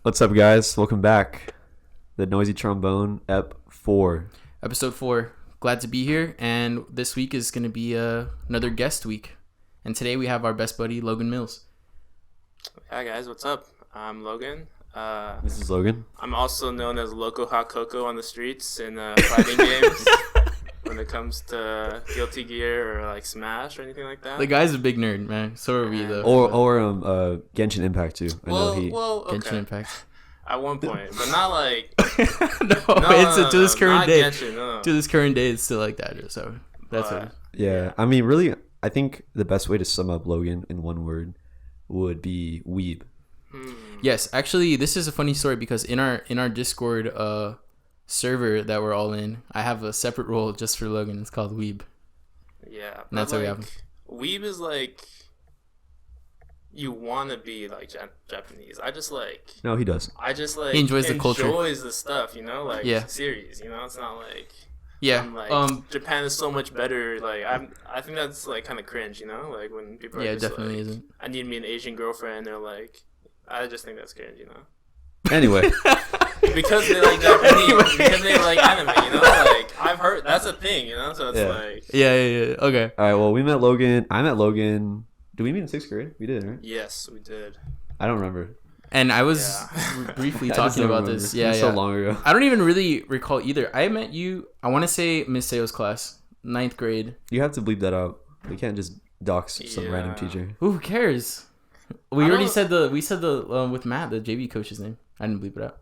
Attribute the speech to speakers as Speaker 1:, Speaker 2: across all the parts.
Speaker 1: What's up, guys? Welcome back. The Noisy Trombone, Ep 4.
Speaker 2: Episode 4. Glad to be here, and this week is going to be another guest week. And today we have our best buddy, Logan Mills.
Speaker 3: Hi guys, what's up? I'm Logan.
Speaker 1: This is Logan.
Speaker 3: I'm also known as Loco Hot Coco on the streets in fighting games. When it comes to Guilty Gear or like Smash or anything like that.
Speaker 2: The guy's a big nerd, man. So are we, though.
Speaker 1: Or Genshin Impact too.
Speaker 3: Okay.
Speaker 2: Genshin Impact.
Speaker 3: At one point, but not like.
Speaker 2: To this current day.
Speaker 3: Genshin, no.
Speaker 2: To this current day, it's still like that. So that's what.
Speaker 1: Yeah, I mean, really, I think the best way to sum up Logan in one word would be weeb.
Speaker 2: Yes, actually, this is a funny story because in our Discord server that we're all in, I have a separate role just for Logan. It's called Weeb.
Speaker 3: Yeah,
Speaker 2: and that's what we have.
Speaker 3: Weeb is like you want to be like Japanese. I just like.
Speaker 1: No, he does.
Speaker 3: I just like
Speaker 2: he enjoys the culture.
Speaker 3: Enjoys the stuff, you know, like
Speaker 2: yeah.
Speaker 3: series. You know, it's not like.
Speaker 2: Yeah.
Speaker 3: I'm like, Japan is so much better. Like I think that's like kind of cringe, you know, like when people are just
Speaker 2: definitely
Speaker 3: like,
Speaker 2: isn't.
Speaker 3: I need me an Asian girlfriend. They're like, I just think that's cringe, you know.
Speaker 1: Anyway.
Speaker 3: Because they like Japanese, because they like anime, you know. Like I've heard that's a thing, you know. So it's like
Speaker 2: yeah. Okay.
Speaker 1: All right. Well, we met Logan. I met Logan. Did we meet in 6th grade? We did, right?
Speaker 3: Yes, we did.
Speaker 1: I don't remember.
Speaker 2: And I was briefly talking about this. Yeah,
Speaker 1: so long ago.
Speaker 2: I don't even really recall either. I met you. I want to say Miss Seo's class, 9th grade.
Speaker 1: You have to bleep that out. We can't just dox some random teacher.
Speaker 2: Who cares? We said the with Matt, the JV coach's name. I didn't bleep it out.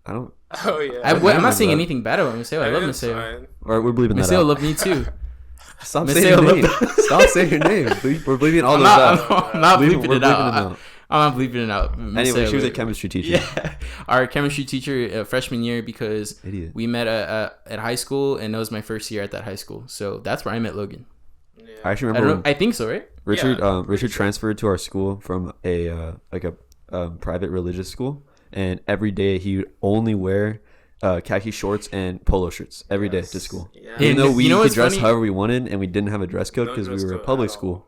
Speaker 1: I don't.
Speaker 3: Oh yeah.
Speaker 2: I'm not saying anything bad about Miss Seo. I love Miss Seo.
Speaker 1: Or we're bleeping
Speaker 2: Miss
Speaker 1: that
Speaker 2: Seo
Speaker 1: out.
Speaker 2: loved me too.
Speaker 1: Stop saying your name. Stop saying your name. We're bleeping all those out.
Speaker 2: I'm not bleeping it out. I'm not bleeping it out.
Speaker 1: Anyway, she was a chemistry teacher.
Speaker 2: Yeah, our chemistry teacher freshman year because we met at high school, and it was my first year at that high school. So that's where I met Logan.
Speaker 3: Yeah.
Speaker 1: I actually remember.
Speaker 2: I think so, right?
Speaker 1: Richard transferred to our school from a private religious school, and every day he would only wear khaki shorts and polo shirts every day to school.
Speaker 3: Yeah.
Speaker 1: Even though we could dress
Speaker 2: funny?
Speaker 1: however we wanted, and we didn't have a dress code because we were a public school.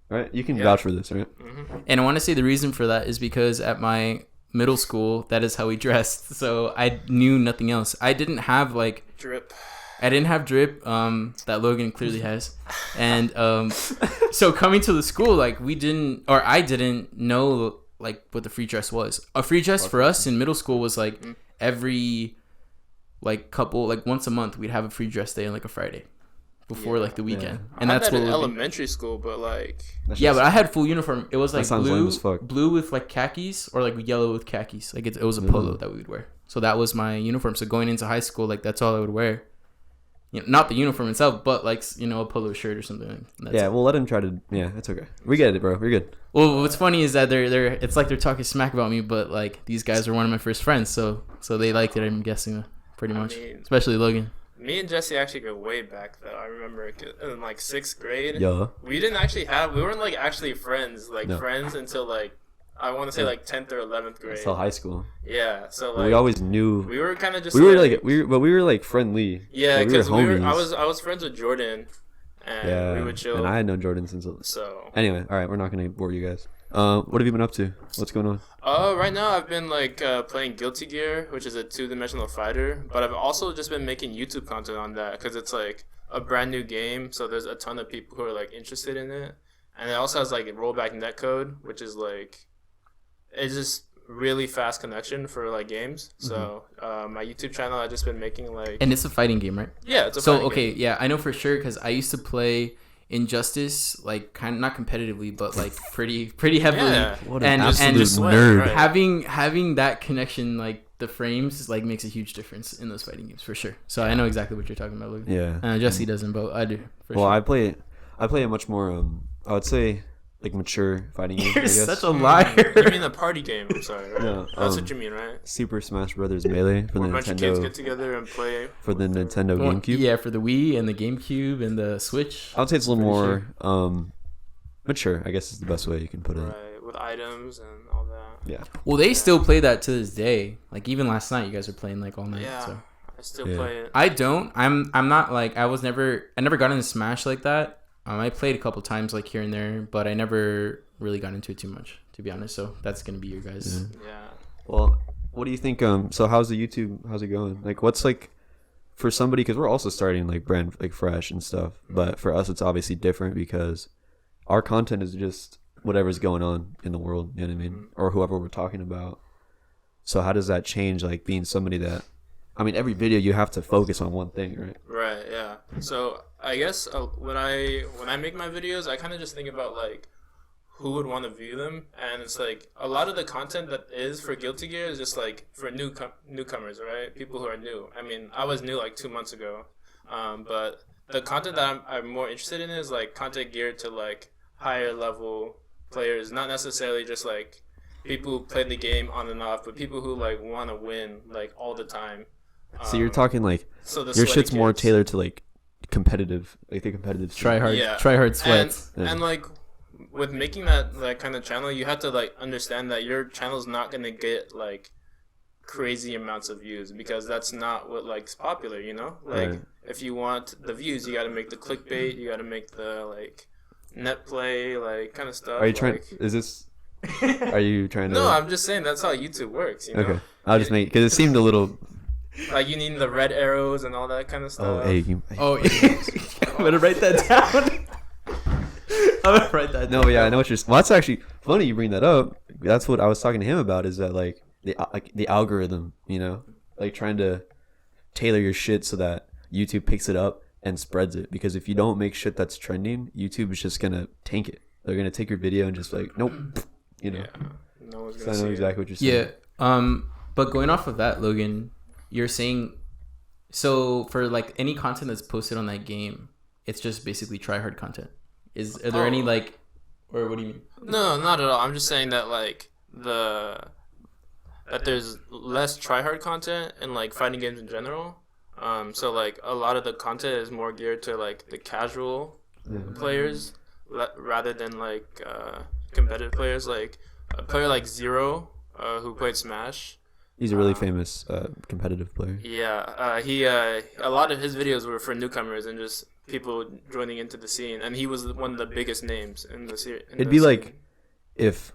Speaker 1: Right? You can vouch for this, right?
Speaker 3: Mm-hmm.
Speaker 2: And I want to say the reason for that is because at my middle school, that is how we dressed. So I knew nothing else. I didn't have
Speaker 3: drip.
Speaker 2: I didn't have drip that Logan clearly has. And so coming to the school, I didn't know like what the free dress was. A free dress for us in middle school was like every once a month we'd have a free dress day on like a Friday before like the weekend.
Speaker 3: Yeah.
Speaker 2: And that's
Speaker 3: what
Speaker 2: in
Speaker 3: elementary school, but like
Speaker 2: but I had full uniform. It was like blue with like khakis or like yellow with khakis. Like it was a polo that we would wear. So that was my uniform. So going into high school, like that's all I would wear. You know, not the uniform itself, but like, you know, a polo shirt or something.
Speaker 1: We'll let him try to. Yeah, it's okay. We get it, bro. We're good.
Speaker 2: Well, what's funny is that it's like they're talking smack about me, but like these guys are one of my first friends, so they liked it. I'm guessing pretty much, especially Logan.
Speaker 3: Me and Jesse actually go way back though. I remember in like 6th grade.
Speaker 1: Yeah.
Speaker 3: We weren't like actually friends, friends until like I want to say like 10th or 11th grade.
Speaker 1: Until high school.
Speaker 3: Yeah, so like
Speaker 1: we always knew.
Speaker 3: We were kind of just.
Speaker 1: We were like friendly.
Speaker 3: Yeah, because
Speaker 1: we were
Speaker 3: I was friends with Jordan, and we would chill.
Speaker 1: And I had known Jordan since.
Speaker 3: So.
Speaker 1: Anyway, all right, we're not gonna bore you guys. What have you been up to? What's going on?
Speaker 3: Right now I've been playing Guilty Gear, which is a 2-dimensional fighter, but I've also just been making YouTube content on that because it's like a brand new game, so there's a ton of people who are like interested in it, and it also has like a rollback netcode, which is like, it's just really fast connection for like games. So my YouTube channel I've just been making
Speaker 2: and it's a fighting game, right?
Speaker 3: Yeah, it's a fighting game.
Speaker 2: Yeah, I know for sure because I used to play Injustice, like kind of not competitively, but like pretty heavily.
Speaker 3: Yeah.
Speaker 1: What an absolute nerd!
Speaker 3: Right.
Speaker 2: Having that connection, like the frames, like makes a huge difference in those fighting games for sure. So I know exactly what you're talking about, Luke.
Speaker 1: Yeah.
Speaker 2: Jesse doesn't, but I do.
Speaker 1: Sure. I play a much more I would say like mature fighting game.
Speaker 2: You're
Speaker 1: I guess.
Speaker 2: such a liar.
Speaker 3: You mean a party game? I'm sorry. Right?
Speaker 1: No,
Speaker 3: that's what you mean, right?
Speaker 1: Super Smash Brothers Melee for the
Speaker 3: a bunch
Speaker 1: Nintendo.
Speaker 3: Of kids get together and play
Speaker 1: for the Nintendo GameCube.
Speaker 2: Yeah, for the Wii and the GameCube and the Switch.
Speaker 1: I would say it's a little more mature. I guess is the best way you can put it.
Speaker 3: Right, with items and all that.
Speaker 1: Yeah.
Speaker 2: Well, they still play that to this day. Like even last night, you guys were playing like all night.
Speaker 3: Yeah.
Speaker 2: So.
Speaker 3: I still play it.
Speaker 2: I don't. I'm not like I never got into Smash like that. I played a couple times like here and there, but I never really got into it too much, to be honest. So that's gonna be your guys.
Speaker 3: Yeah.
Speaker 1: Well, what do you think? So how's the YouTube? How's it going? Like, what's like for somebody? Because we're also starting like brand like fresh and stuff. But for us, it's obviously different because our content is just whatever's going on in the world. You know what I mean? Or whoever we're talking about. So how does that change? Like being somebody that, I mean, every video you have to focus on one thing, right?
Speaker 3: Right. Yeah. So I guess when I make my videos, I kind of just think about like who would want to view them, and it's like a lot of the content that is for Guilty Gear is just like for newcomers, right? People who are new. I mean, I was new like 2 months ago, but the content that I'm more interested in is like content geared to like higher level players, not necessarily just like people who play the game on and off, but people who like want to win like all the time.
Speaker 1: So you're talking like
Speaker 3: So the
Speaker 1: your
Speaker 3: sweaty
Speaker 1: shit's more
Speaker 3: kids.
Speaker 1: tailored to like competitive, like the competitive.
Speaker 2: Try hard.
Speaker 3: Yeah.
Speaker 2: Try hard sweats.
Speaker 3: And like with making that kind of channel, you have to like understand that your channel's not gonna get like crazy amounts of views because that's not what like's popular, you know? Like
Speaker 1: Right.
Speaker 3: if you want the views, you got to make the clickbait, you got to make the like net play, like kind of stuff.
Speaker 1: Are you trying?
Speaker 3: like-
Speaker 1: Is this? Are you trying to?
Speaker 3: No, I'm just saying that's how YouTube works, you know?
Speaker 1: Okay, I'll just make because it seemed a little.
Speaker 3: Like you need the red arrows and all that kind of stuff.
Speaker 1: Oh, hey,
Speaker 2: Oh, I'm gonna write that down. I'm gonna write that down.
Speaker 1: no, yeah, I know what you're. Well, that's actually funny you bring that up. That's what I was talking to him about. Is that like the algorithm? You know, like trying to tailor your shit so that YouTube picks it up and spreads it. Because if you don't make shit that's trending, YouTube is just gonna tank it. They're gonna take your video and just like, nope, you know.
Speaker 3: Yeah. No one's
Speaker 1: So
Speaker 3: gonna
Speaker 1: I know
Speaker 3: see
Speaker 1: exactly what you're saying.
Speaker 2: Yeah. But going off of that, Logan, you're saying so for like any content that's posted on that game, it's just basically try hard content. Are there any like, or what do you mean?
Speaker 3: No, not at all. I'm just saying that like that there's less tryhard content in like fighting games in general. So like a lot of the content is more geared to like the casual players rather than like competitive players. Like a player like Zero, who played Smash.
Speaker 1: He's a really famous competitive player.
Speaker 3: Yeah, he a lot of his videos were for newcomers and just people joining into the scene, and he was one of the biggest names in the series.
Speaker 1: It'd be like if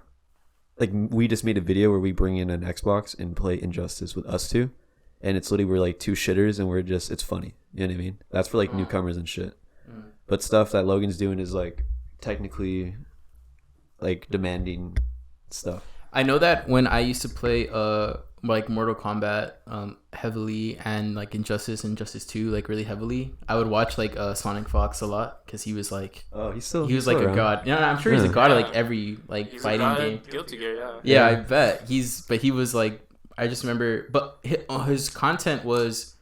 Speaker 1: like we just made a video where we bring in an Xbox and play Injustice with us two, and it's literally we're like two shitters and we're just it's funny. You know what I mean? That's for like newcomers and shit. But stuff that Logan's doing is like technically like demanding stuff.
Speaker 2: I know that when I used to play like Mortal Kombat heavily and like Injustice 2 like really heavily, I would watch like Sonic Fox a lot because he was like
Speaker 1: He
Speaker 2: was like a
Speaker 1: around.
Speaker 2: god. No, I'm sure he's a
Speaker 1: Yeah.
Speaker 2: god of like every like
Speaker 3: he's
Speaker 2: fighting
Speaker 3: a
Speaker 2: game.
Speaker 3: Guilty Gear, yeah.
Speaker 2: Yeah, I bet he was like I just remember, but his content was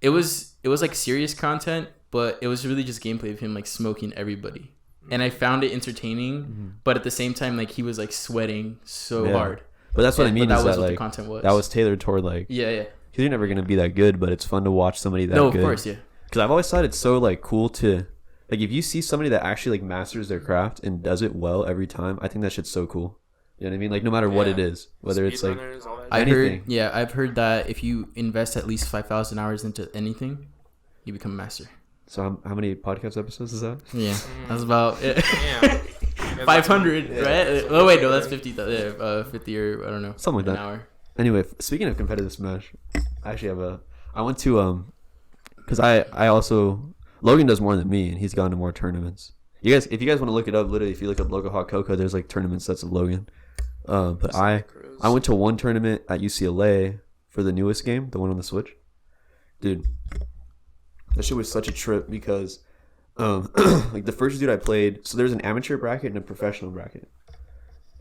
Speaker 2: it was like serious content, but it was really just gameplay of him like smoking everybody. And I found it entertaining, but at the same time, like he was like sweating so
Speaker 1: Yeah.
Speaker 2: hard.
Speaker 1: But that's what I mean
Speaker 2: But
Speaker 1: is
Speaker 2: was
Speaker 1: that
Speaker 2: what the
Speaker 1: like
Speaker 2: content was.
Speaker 1: that was tailored toward like
Speaker 2: Yeah.
Speaker 1: because you're never gonna be that good, but it's fun to watch somebody that
Speaker 2: No,
Speaker 1: good.
Speaker 2: of course, yeah.
Speaker 1: Because I've always thought it's so like cool to like if you see somebody that actually like masters their craft and does it well every time, I think that shit's so cool. You know what I mean? Like no matter what
Speaker 3: Yeah.
Speaker 1: it is, whether it's like
Speaker 3: Speedrunners, all that
Speaker 2: I
Speaker 1: anything.
Speaker 2: I've heard that if you invest at least 5,000 hours into anything, you become a master.
Speaker 1: so how many podcast episodes is that?
Speaker 2: Yeah, that's about it.
Speaker 3: Damn.
Speaker 2: 500, right? Oh wait, no, that's 50. 50 or I don't know,
Speaker 1: Something like
Speaker 2: an
Speaker 1: that.
Speaker 2: hour.
Speaker 1: Anyway, speaking of competitive Smash, I actually have I went to because I also Logan does more than me and he's gone to more tournaments. You guys, if you guys want to look it up, literally, if you look up Local Hot Cocoa, there's like tournament sets of Logan. But I went to one tournament at UCLA for the newest game, the one on the Switch. Dude, that shit was such a trip because like the first dude I played, so there's an amateur bracket and a professional bracket.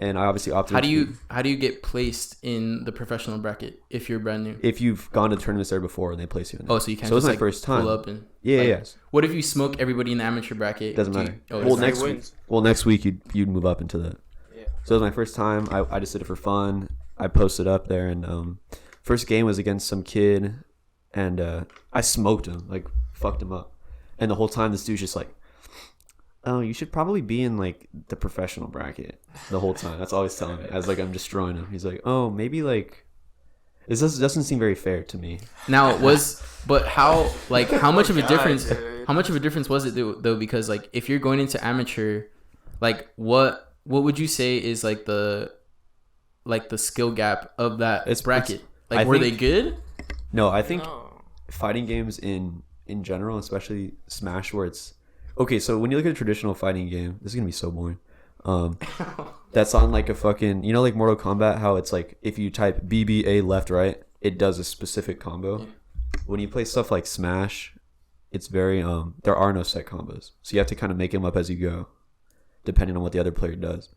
Speaker 1: And I obviously opted
Speaker 2: How do you get placed in the professional bracket if you're brand new?
Speaker 1: if you've gone to tournaments there before and they place you in there.
Speaker 2: Oh, so you can't
Speaker 1: So it was
Speaker 2: just
Speaker 1: my
Speaker 2: like
Speaker 1: first time.
Speaker 2: pull up and
Speaker 1: Yeah,
Speaker 2: like,
Speaker 1: yeah.
Speaker 2: What if you smoke everybody in the amateur bracket?
Speaker 1: Doesn't
Speaker 2: Do you-
Speaker 1: matter.
Speaker 2: Oh,
Speaker 1: Well,
Speaker 2: it's
Speaker 1: next
Speaker 2: not-
Speaker 1: week, next week you'd move up into that.
Speaker 3: Yeah.
Speaker 1: So it was my first time. I just did it for fun. I posted up there, and first game was against some kid, and I smoked him, like fucked him up. And the whole time this dude's just like, "Oh, you should probably be in like the professional bracket." The whole time, that's all he's telling me. As like I'm destroying him. He's like, "Oh, maybe like this doesn't seem very fair to me."
Speaker 2: Now how much of a
Speaker 3: God,
Speaker 2: difference?
Speaker 3: dude.
Speaker 2: How much of a difference was it though? Because like if you're going into amateur, like what would you say is like like the skill gap of that bracket? Like,
Speaker 1: I
Speaker 2: were they
Speaker 1: think-
Speaker 2: good?
Speaker 1: No, I think
Speaker 3: No.
Speaker 1: fighting games in general, especially Smash, where it's okay. So when you look at a traditional fighting game, this is gonna be so boring. That's on like a fucking, you know, like Mortal Kombat, how it's like if you type BBA left right, it does a specific combo. When you play stuff like Smash, it's very there are no set combos, so you have to kind of make them up as you go, depending on what the other player does.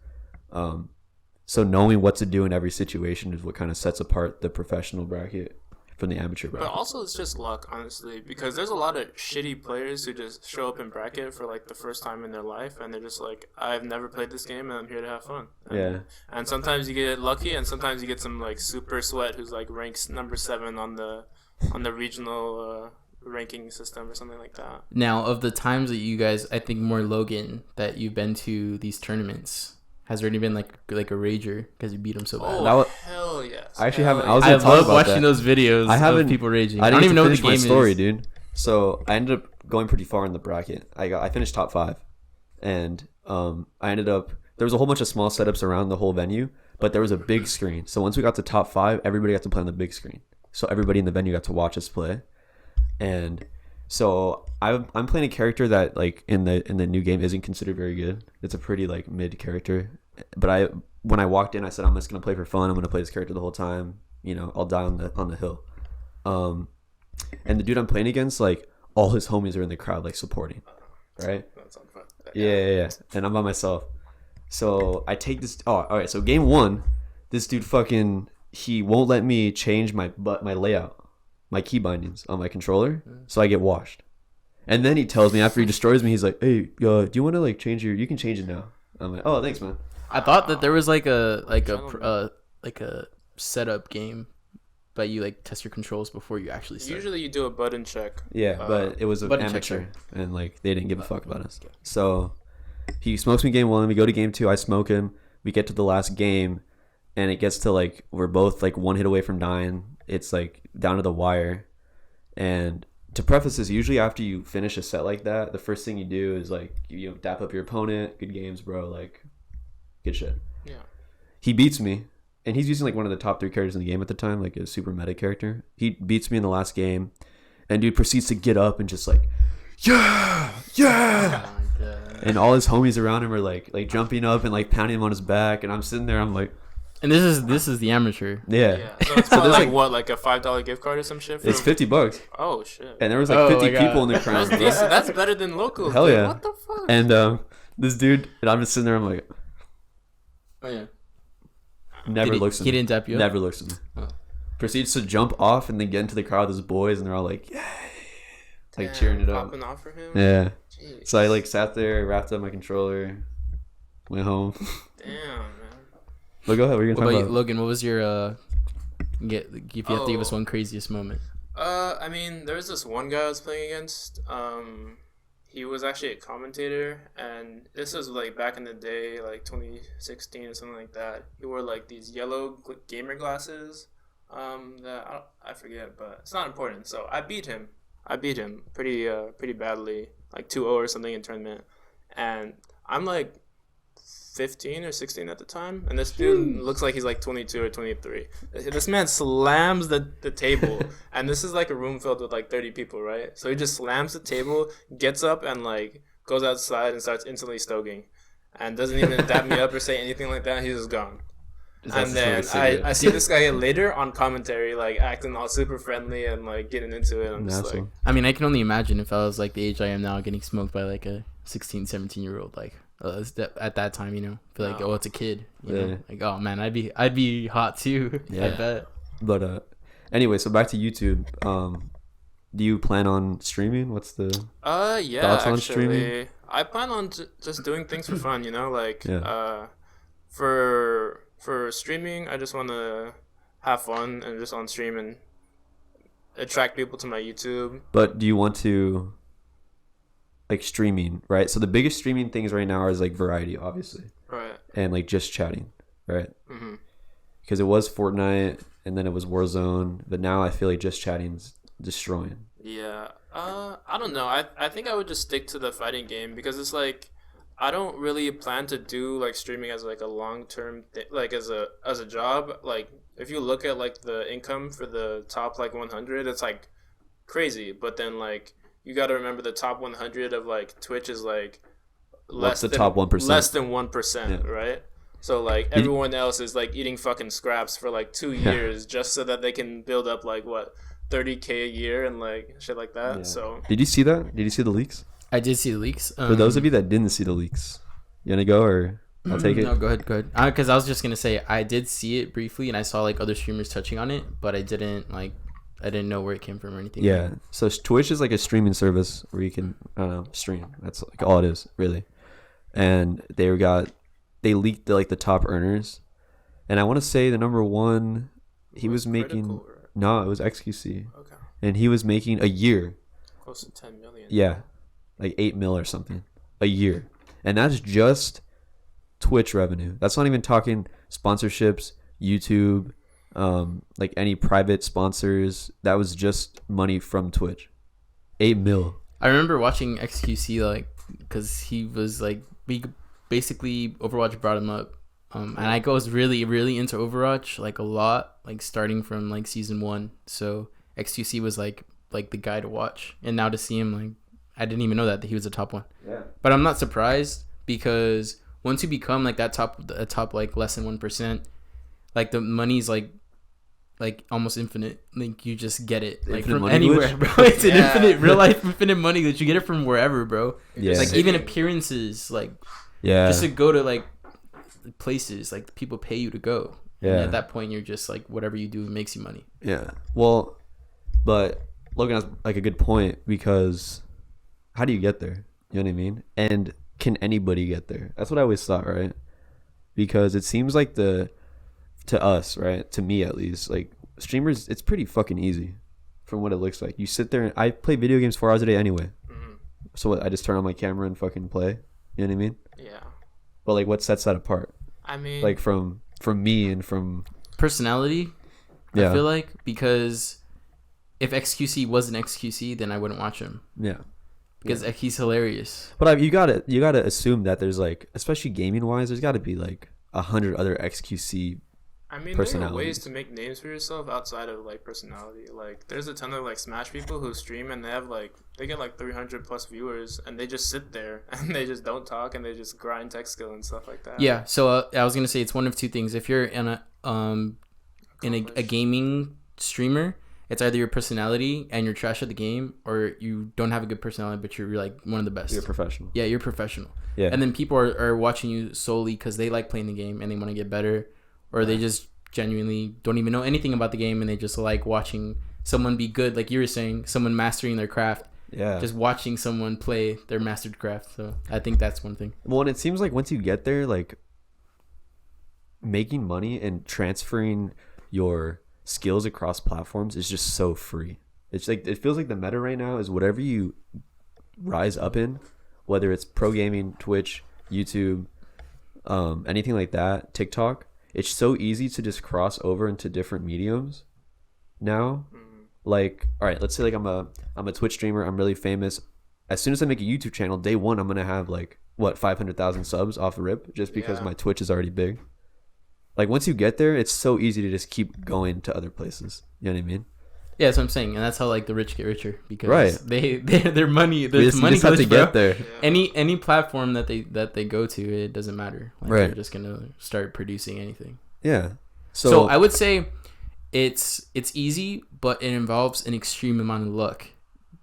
Speaker 1: So knowing what to do in every situation is what kind of sets apart the professional bracket from the amateur bracket.
Speaker 3: But also, it's just luck, honestly, because there's a lot of shitty players who just show up in bracket for like the first time in their life, and they're just like, I've never played this game, and I'm here to have fun. And sometimes you get lucky, and sometimes you get some like super sweat who's like ranks number 7 on the regional ranking system or something like that.
Speaker 2: Now, of the times that you guys, I think more Logan, that you've been to these tournaments, has there any been like a rager because you beat him so bad?
Speaker 3: Oh, hell yes.
Speaker 1: I actually
Speaker 3: Hell
Speaker 1: haven't.
Speaker 3: yes.
Speaker 1: I was
Speaker 2: I
Speaker 1: gonna talk
Speaker 2: love
Speaker 1: about
Speaker 2: watching
Speaker 1: that.
Speaker 2: those videos of people raging. I don't even know what the game
Speaker 1: my story,
Speaker 2: is.
Speaker 1: dude. So I ended up going pretty far in the bracket. I finished top 5, and I ended up, there was a whole bunch of small setups around the whole venue, but there was a big screen. So once we got to top 5, everybody got to play on the big screen. So everybody in the venue got to watch us play, and so I'm playing a character that like in the new game isn't considered very good. It's a pretty like mid character. But when I walked in, I said I'm just gonna play for fun. I'm gonna play this character the whole time. You know, I'll die on the hill. And the dude I'm playing against, like all his homies are in the crowd, like supporting, right?
Speaker 3: That sounds fun.
Speaker 1: Yeah. And I'm by myself. So I take this. Oh, all right. So game 1, this dude fucking, he won't let me change my layout, my key bindings on my controller, so I get washed. And then he tells me after he destroys me, he's like, "Hey, do you want to like change you can change it now." I'm like, "Oh, thanks, man."
Speaker 2: I thought that there was like a setup game, but you like test your controls before you actually start.
Speaker 3: Usually you do a button check.
Speaker 1: Yeah, but it was an
Speaker 2: button check,
Speaker 1: amateur, and like they didn't give a fuck about us. So he smokes me game 1. We go to game 2. I smoke him. We get to the last game, and it gets to like we're both like one hit away from dying. It's like down to the wire. And to preface this, usually after you finish a set like that, the first thing you do is like you dap up your opponent. Good games, bro. Like good shit.
Speaker 3: Yeah.
Speaker 1: He beats me, and he's using like one of the top 3 characters in the game at the time, like a super meta character. He beats me in the last game, and dude proceeds to get up and just like, yeah, and all his homies around him are like jumping up and like pounding him on his back, and I'm sitting there, I'm like,
Speaker 2: And this is the amateur.
Speaker 1: yeah.
Speaker 3: So it's probably
Speaker 1: there's,
Speaker 3: like a $5 gift card or some shit.
Speaker 1: It's $50,
Speaker 3: Oh shit.
Speaker 1: and there was like
Speaker 2: Oh
Speaker 1: 50
Speaker 2: my God.
Speaker 1: people in the crowd.
Speaker 3: That's decent. That's better than locals.
Speaker 1: Hell
Speaker 3: dude.
Speaker 1: yeah.
Speaker 3: What the fuck?
Speaker 1: And this dude, and I'm just sitting there, I'm like,
Speaker 2: Oh yeah.
Speaker 1: never looks at
Speaker 2: He
Speaker 1: me.
Speaker 2: didn't tap you up?
Speaker 1: Never looks at me.
Speaker 2: Oh.
Speaker 1: Proceeds to jump off and then get into the crowd with his boys, and they're all like, yay, like
Speaker 3: Damn,
Speaker 1: cheering it up.
Speaker 3: Popping off for him.
Speaker 1: Yeah.
Speaker 3: Jeez.
Speaker 1: So I like sat there, wrapped up my controller, went home.
Speaker 3: Damn, man.
Speaker 1: But go ahead. What are you
Speaker 2: What
Speaker 1: gonna
Speaker 2: about
Speaker 1: talk
Speaker 2: you,
Speaker 1: about?
Speaker 2: Logan? What was your if you have to give us
Speaker 3: Oh.
Speaker 2: one craziest moment?
Speaker 3: I mean, there was this one guy I was playing against. He was actually a commentator, and this was like back in the day, like 2016 or something like that. He wore like these yellow gamer glasses. That I forget, but it's not important. So I beat him. Pretty badly, like 2-0 or something in tournament, and I'm like 15 or 16 at the time, and this dude looks like he's like 22 or 23. This man slams the table, and this is like a room filled with like 30 people, right? So he just slams the table, gets up, and like goes outside and starts instantly stoking, and doesn't even dap me up or say anything like that. He's just gone. And then I see this guy later on commentary, like acting all super friendly and like getting into it. I'm just like,
Speaker 2: I mean, I can only imagine if I was like the age I am now, getting smoked by like a 16, 17-year-old. Like at that time, you know, feel like
Speaker 3: No.
Speaker 2: oh, it's a kid. You
Speaker 1: Yeah.
Speaker 2: know? Like oh man, I'd be hot too.
Speaker 1: Yeah.
Speaker 2: I bet.
Speaker 1: But anyway, so back to YouTube. Do you plan on streaming? What's the
Speaker 3: yeah,
Speaker 1: thoughts on
Speaker 3: actually,
Speaker 1: streaming?
Speaker 3: I plan on just doing things for fun, you know, like
Speaker 1: Yeah.
Speaker 3: for streaming, I just want to have fun and just on stream and attract people to my YouTube.
Speaker 1: But do you want to like streaming, right? So the biggest streaming things right now is like variety, obviously,
Speaker 3: Right.
Speaker 1: and like just chatting, right?
Speaker 3: Mm-hmm.
Speaker 1: Because it was Fortnite and then it was Warzone, but now I feel like just chatting's destroying.
Speaker 3: Yeah. I don't know. I think I would just stick to the fighting game because it's like I don't really plan to do like streaming as like a long term like as a job. Like if you look at like the income for the top like 100, it's like crazy. But then like you got to remember the top 100 of like Twitch is like
Speaker 1: What's the top 1%?
Speaker 3: less than 1%, right? So like everyone else is like eating fucking scraps for like 2 years just so that they can build up like what 30K a year and like shit like that.
Speaker 1: Yeah.
Speaker 3: So
Speaker 1: did you see that? Did you see the leaks?
Speaker 2: I did see the leaks.
Speaker 1: For those of you that didn't see the leaks, you wanna go or I'll take it?
Speaker 2: No, go ahead. Because I was just gonna say I did see it briefly and I saw like other streamers touching on it, but I didn't know where it came from or anything.
Speaker 1: Yeah. So Twitch is like a streaming service where you can stream. That's like all it is, really. And they leaked the top earners, and I want to say the number one, he was making it was XQC.
Speaker 3: Okay.
Speaker 1: And he was making a year
Speaker 3: Close to 10 million.
Speaker 1: Yeah, like 8 mil or something a year, and that's just Twitch revenue. That's not even talking sponsorships, YouTube, like any private sponsors. That was just money from Twitch. 8 mil.
Speaker 2: I remember watching XQC like because he was like basically Overwatch brought him up, and I was really really into Overwatch like a lot, like starting from like season 1. So XQC was like the guy to watch, and now to see him like I didn't even know that he was a top one.
Speaker 1: Yeah.
Speaker 2: But I'm not surprised because once you become like that top like less than 1%, like the money's like almost infinite. Like you just get it like
Speaker 1: Infinite
Speaker 2: from
Speaker 1: money
Speaker 2: anywhere,
Speaker 1: glitch?
Speaker 2: bro. It's an infinite real life infinite money that you get it from wherever, bro.
Speaker 1: Yeah.
Speaker 2: Like even appearances, like just to go to like places, like people pay you to go.
Speaker 1: Yeah.
Speaker 2: And at that point, you're just like whatever you do makes you money.
Speaker 1: Yeah. Well, but Logan has like a good point because how do you get there? You know what I mean? And can anybody get there? That's what I always thought, right? Because it seems like to us, right? To me at least, like streamers, it's pretty fucking easy from what it looks like. You sit there and I play video games 4 hours a day anyway. Mm-hmm. So what, I just turn on my camera and fucking play. You know what I mean?
Speaker 3: Yeah.
Speaker 1: But like what sets that apart?
Speaker 3: I mean,
Speaker 1: like from me and from
Speaker 2: personality.
Speaker 1: Yeah.
Speaker 2: I feel like because if XQC wasn't XQC, then I wouldn't watch him.
Speaker 1: Yeah.
Speaker 2: Because he's hilarious.
Speaker 1: But you gotta assume that there's like, especially gaming wise, there's got to be like 100 other XQC.
Speaker 3: I mean, there are ways to make names for yourself outside of like personality. Like, there's a ton of like Smash people who stream and they get like 300 plus viewers, and they just sit there and they just don't talk and they just grind tech skill and stuff like that.
Speaker 2: Yeah. So I was gonna say it's one of two things. If you're in a gaming streamer, it's either your personality and you're trash at the game, or you don't have a good personality, but you're like one of the best.
Speaker 1: You're professional.
Speaker 2: Yeah, you're professional.
Speaker 1: Yeah.
Speaker 2: And then people are watching you solely because they like playing the game and they want to get better, or they just genuinely don't even know anything about the game and they just like watching someone be good, like you were saying, someone mastering their craft.
Speaker 1: Yeah.
Speaker 2: Just watching someone play their mastered craft. So I think that's one thing.
Speaker 1: Well, and it seems like once you get there, like making money and transferring your skills across platforms is just so free. It's like it feels like the meta right now is whatever you rise up in, whether it's pro gaming, Twitch, YouTube, anything like that, TikTok. It's so easy to just cross over into different mediums now. Like, all right, let's say like I'm a Twitch streamer, I'm really famous. As soon as I make a YouTube channel, day one I'm gonna have like 500,000 subs off the rip just because my Twitch is already big. Like once you get there, it's so easy to just keep going to other places. You know what I mean?
Speaker 2: Yeah, that's what I'm saying, and that's how like the rich get richer because their money. There's
Speaker 1: you
Speaker 2: money
Speaker 1: just have to
Speaker 2: glitch,
Speaker 1: get there.
Speaker 2: Yeah. Any platform that they go to, it doesn't matter. Like,
Speaker 1: Right.
Speaker 2: They're just gonna start producing anything.
Speaker 1: Yeah.
Speaker 2: So I would say it's easy, but it involves an extreme amount of luck.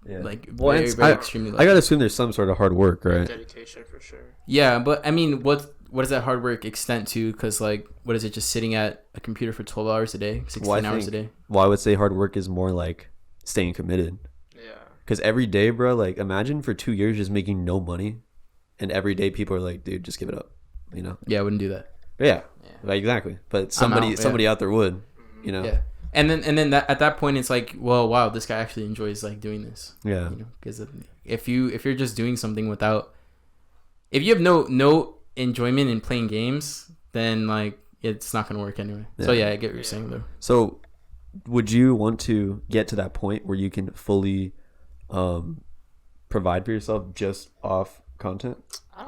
Speaker 1: Yeah.
Speaker 2: Like
Speaker 1: Well,
Speaker 2: very extremely lucky.
Speaker 1: I gotta assume there's some sort of hard work, right?
Speaker 3: Dedication for sure.
Speaker 2: Yeah, but I mean, what does that hard work extend to? Because like, what is it? Just sitting at a computer for 12 hours a day, 16 hours a day.
Speaker 1: Well, I would say hard work is more like staying committed.
Speaker 3: Yeah.
Speaker 1: Because every day, bro, like imagine for 2 years just making no money, and every day people are like, dude, just give it up, you know?
Speaker 2: Yeah, I wouldn't do that.
Speaker 1: Yeah. Like, exactly. But somebody out there would, you know?
Speaker 2: Yeah. And then at that point it's like, well, wow, this guy actually enjoys like doing this.
Speaker 1: Yeah.
Speaker 2: You know, because if you're just doing something if you have no enjoyment in playing games, then like it's not gonna work anyway.
Speaker 1: Yeah.
Speaker 2: So yeah, I get what you're saying though.
Speaker 1: So would you want to get to that point where you can fully provide for yourself just off content?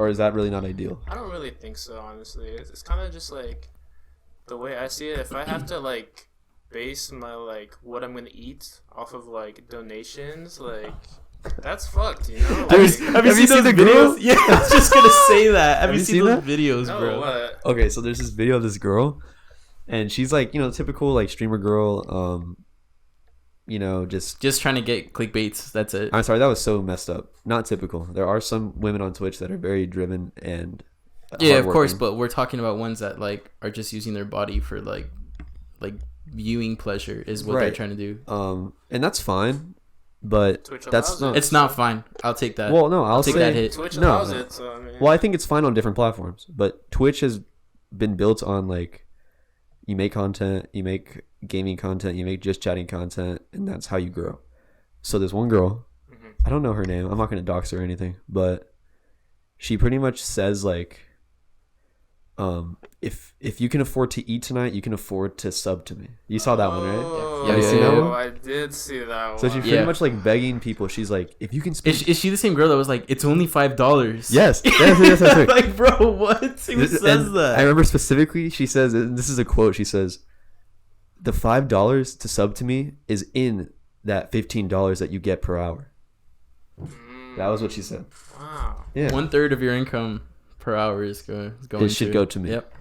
Speaker 1: or is that really not ideal?
Speaker 3: I don't really think so, honestly. It's kind of just like the way I see it. If I have to like base my like what I'm gonna eat off of like donations, like that's fucked, you know.
Speaker 2: Have you seen those
Speaker 1: the
Speaker 2: videos?
Speaker 1: girl?
Speaker 2: Yeah, I was just gonna say that. Have
Speaker 1: you
Speaker 2: you seen
Speaker 1: seen
Speaker 2: those
Speaker 1: that?
Speaker 2: videos,
Speaker 3: No,
Speaker 2: bro?
Speaker 3: what?
Speaker 1: Okay, so there's this video of this girl, and she's like, typical like streamer girl. Just
Speaker 2: Trying to get clickbaits. That's it.
Speaker 1: I'm sorry, that was so messed up. Not typical. There are some women on Twitch that are very driven and
Speaker 2: Yeah, of course,
Speaker 1: hardworking.
Speaker 2: but we're talking about ones that like are just using their body for like viewing pleasure is what they're
Speaker 1: Right.
Speaker 2: trying to do.
Speaker 1: And that's fine, but
Speaker 3: Twitch
Speaker 1: that's
Speaker 3: allows
Speaker 1: not.
Speaker 3: it.
Speaker 2: It's not fine. I'll take that.
Speaker 1: Well, no, I'll
Speaker 2: take
Speaker 1: say
Speaker 2: that hit.
Speaker 3: Twitch
Speaker 1: No.
Speaker 3: allows it, so I mean.
Speaker 1: Well, I think it's fine on different platforms, but Twitch has been built on like you make content, you make gaming content, you make just chatting content, and that's how you grow. So there's one girl, I don't know her name. I'm not gonna dox her or anything, but she pretty much says like, if you can afford to eat tonight, you can afford to sub to me. You saw that one, right?
Speaker 3: Oh,
Speaker 2: Have you seen that
Speaker 1: one?
Speaker 3: I did see that
Speaker 1: So
Speaker 3: one.
Speaker 1: she's pretty
Speaker 2: Yeah.
Speaker 1: much like begging people. She's like, if you can spend.
Speaker 2: Is she the same girl that was like, it's only $5?
Speaker 1: Yes, that's right.
Speaker 2: Like, bro, what? Who says
Speaker 1: And
Speaker 2: that?
Speaker 1: I remember specifically, she says, and this is a quote. She says, "The $5 to sub to me is in that $15 that you get per hour." That was what she said.
Speaker 3: Wow.
Speaker 1: Yeah,
Speaker 2: 1/3 of your income per hour is going.
Speaker 1: it should go to me.
Speaker 2: Yep.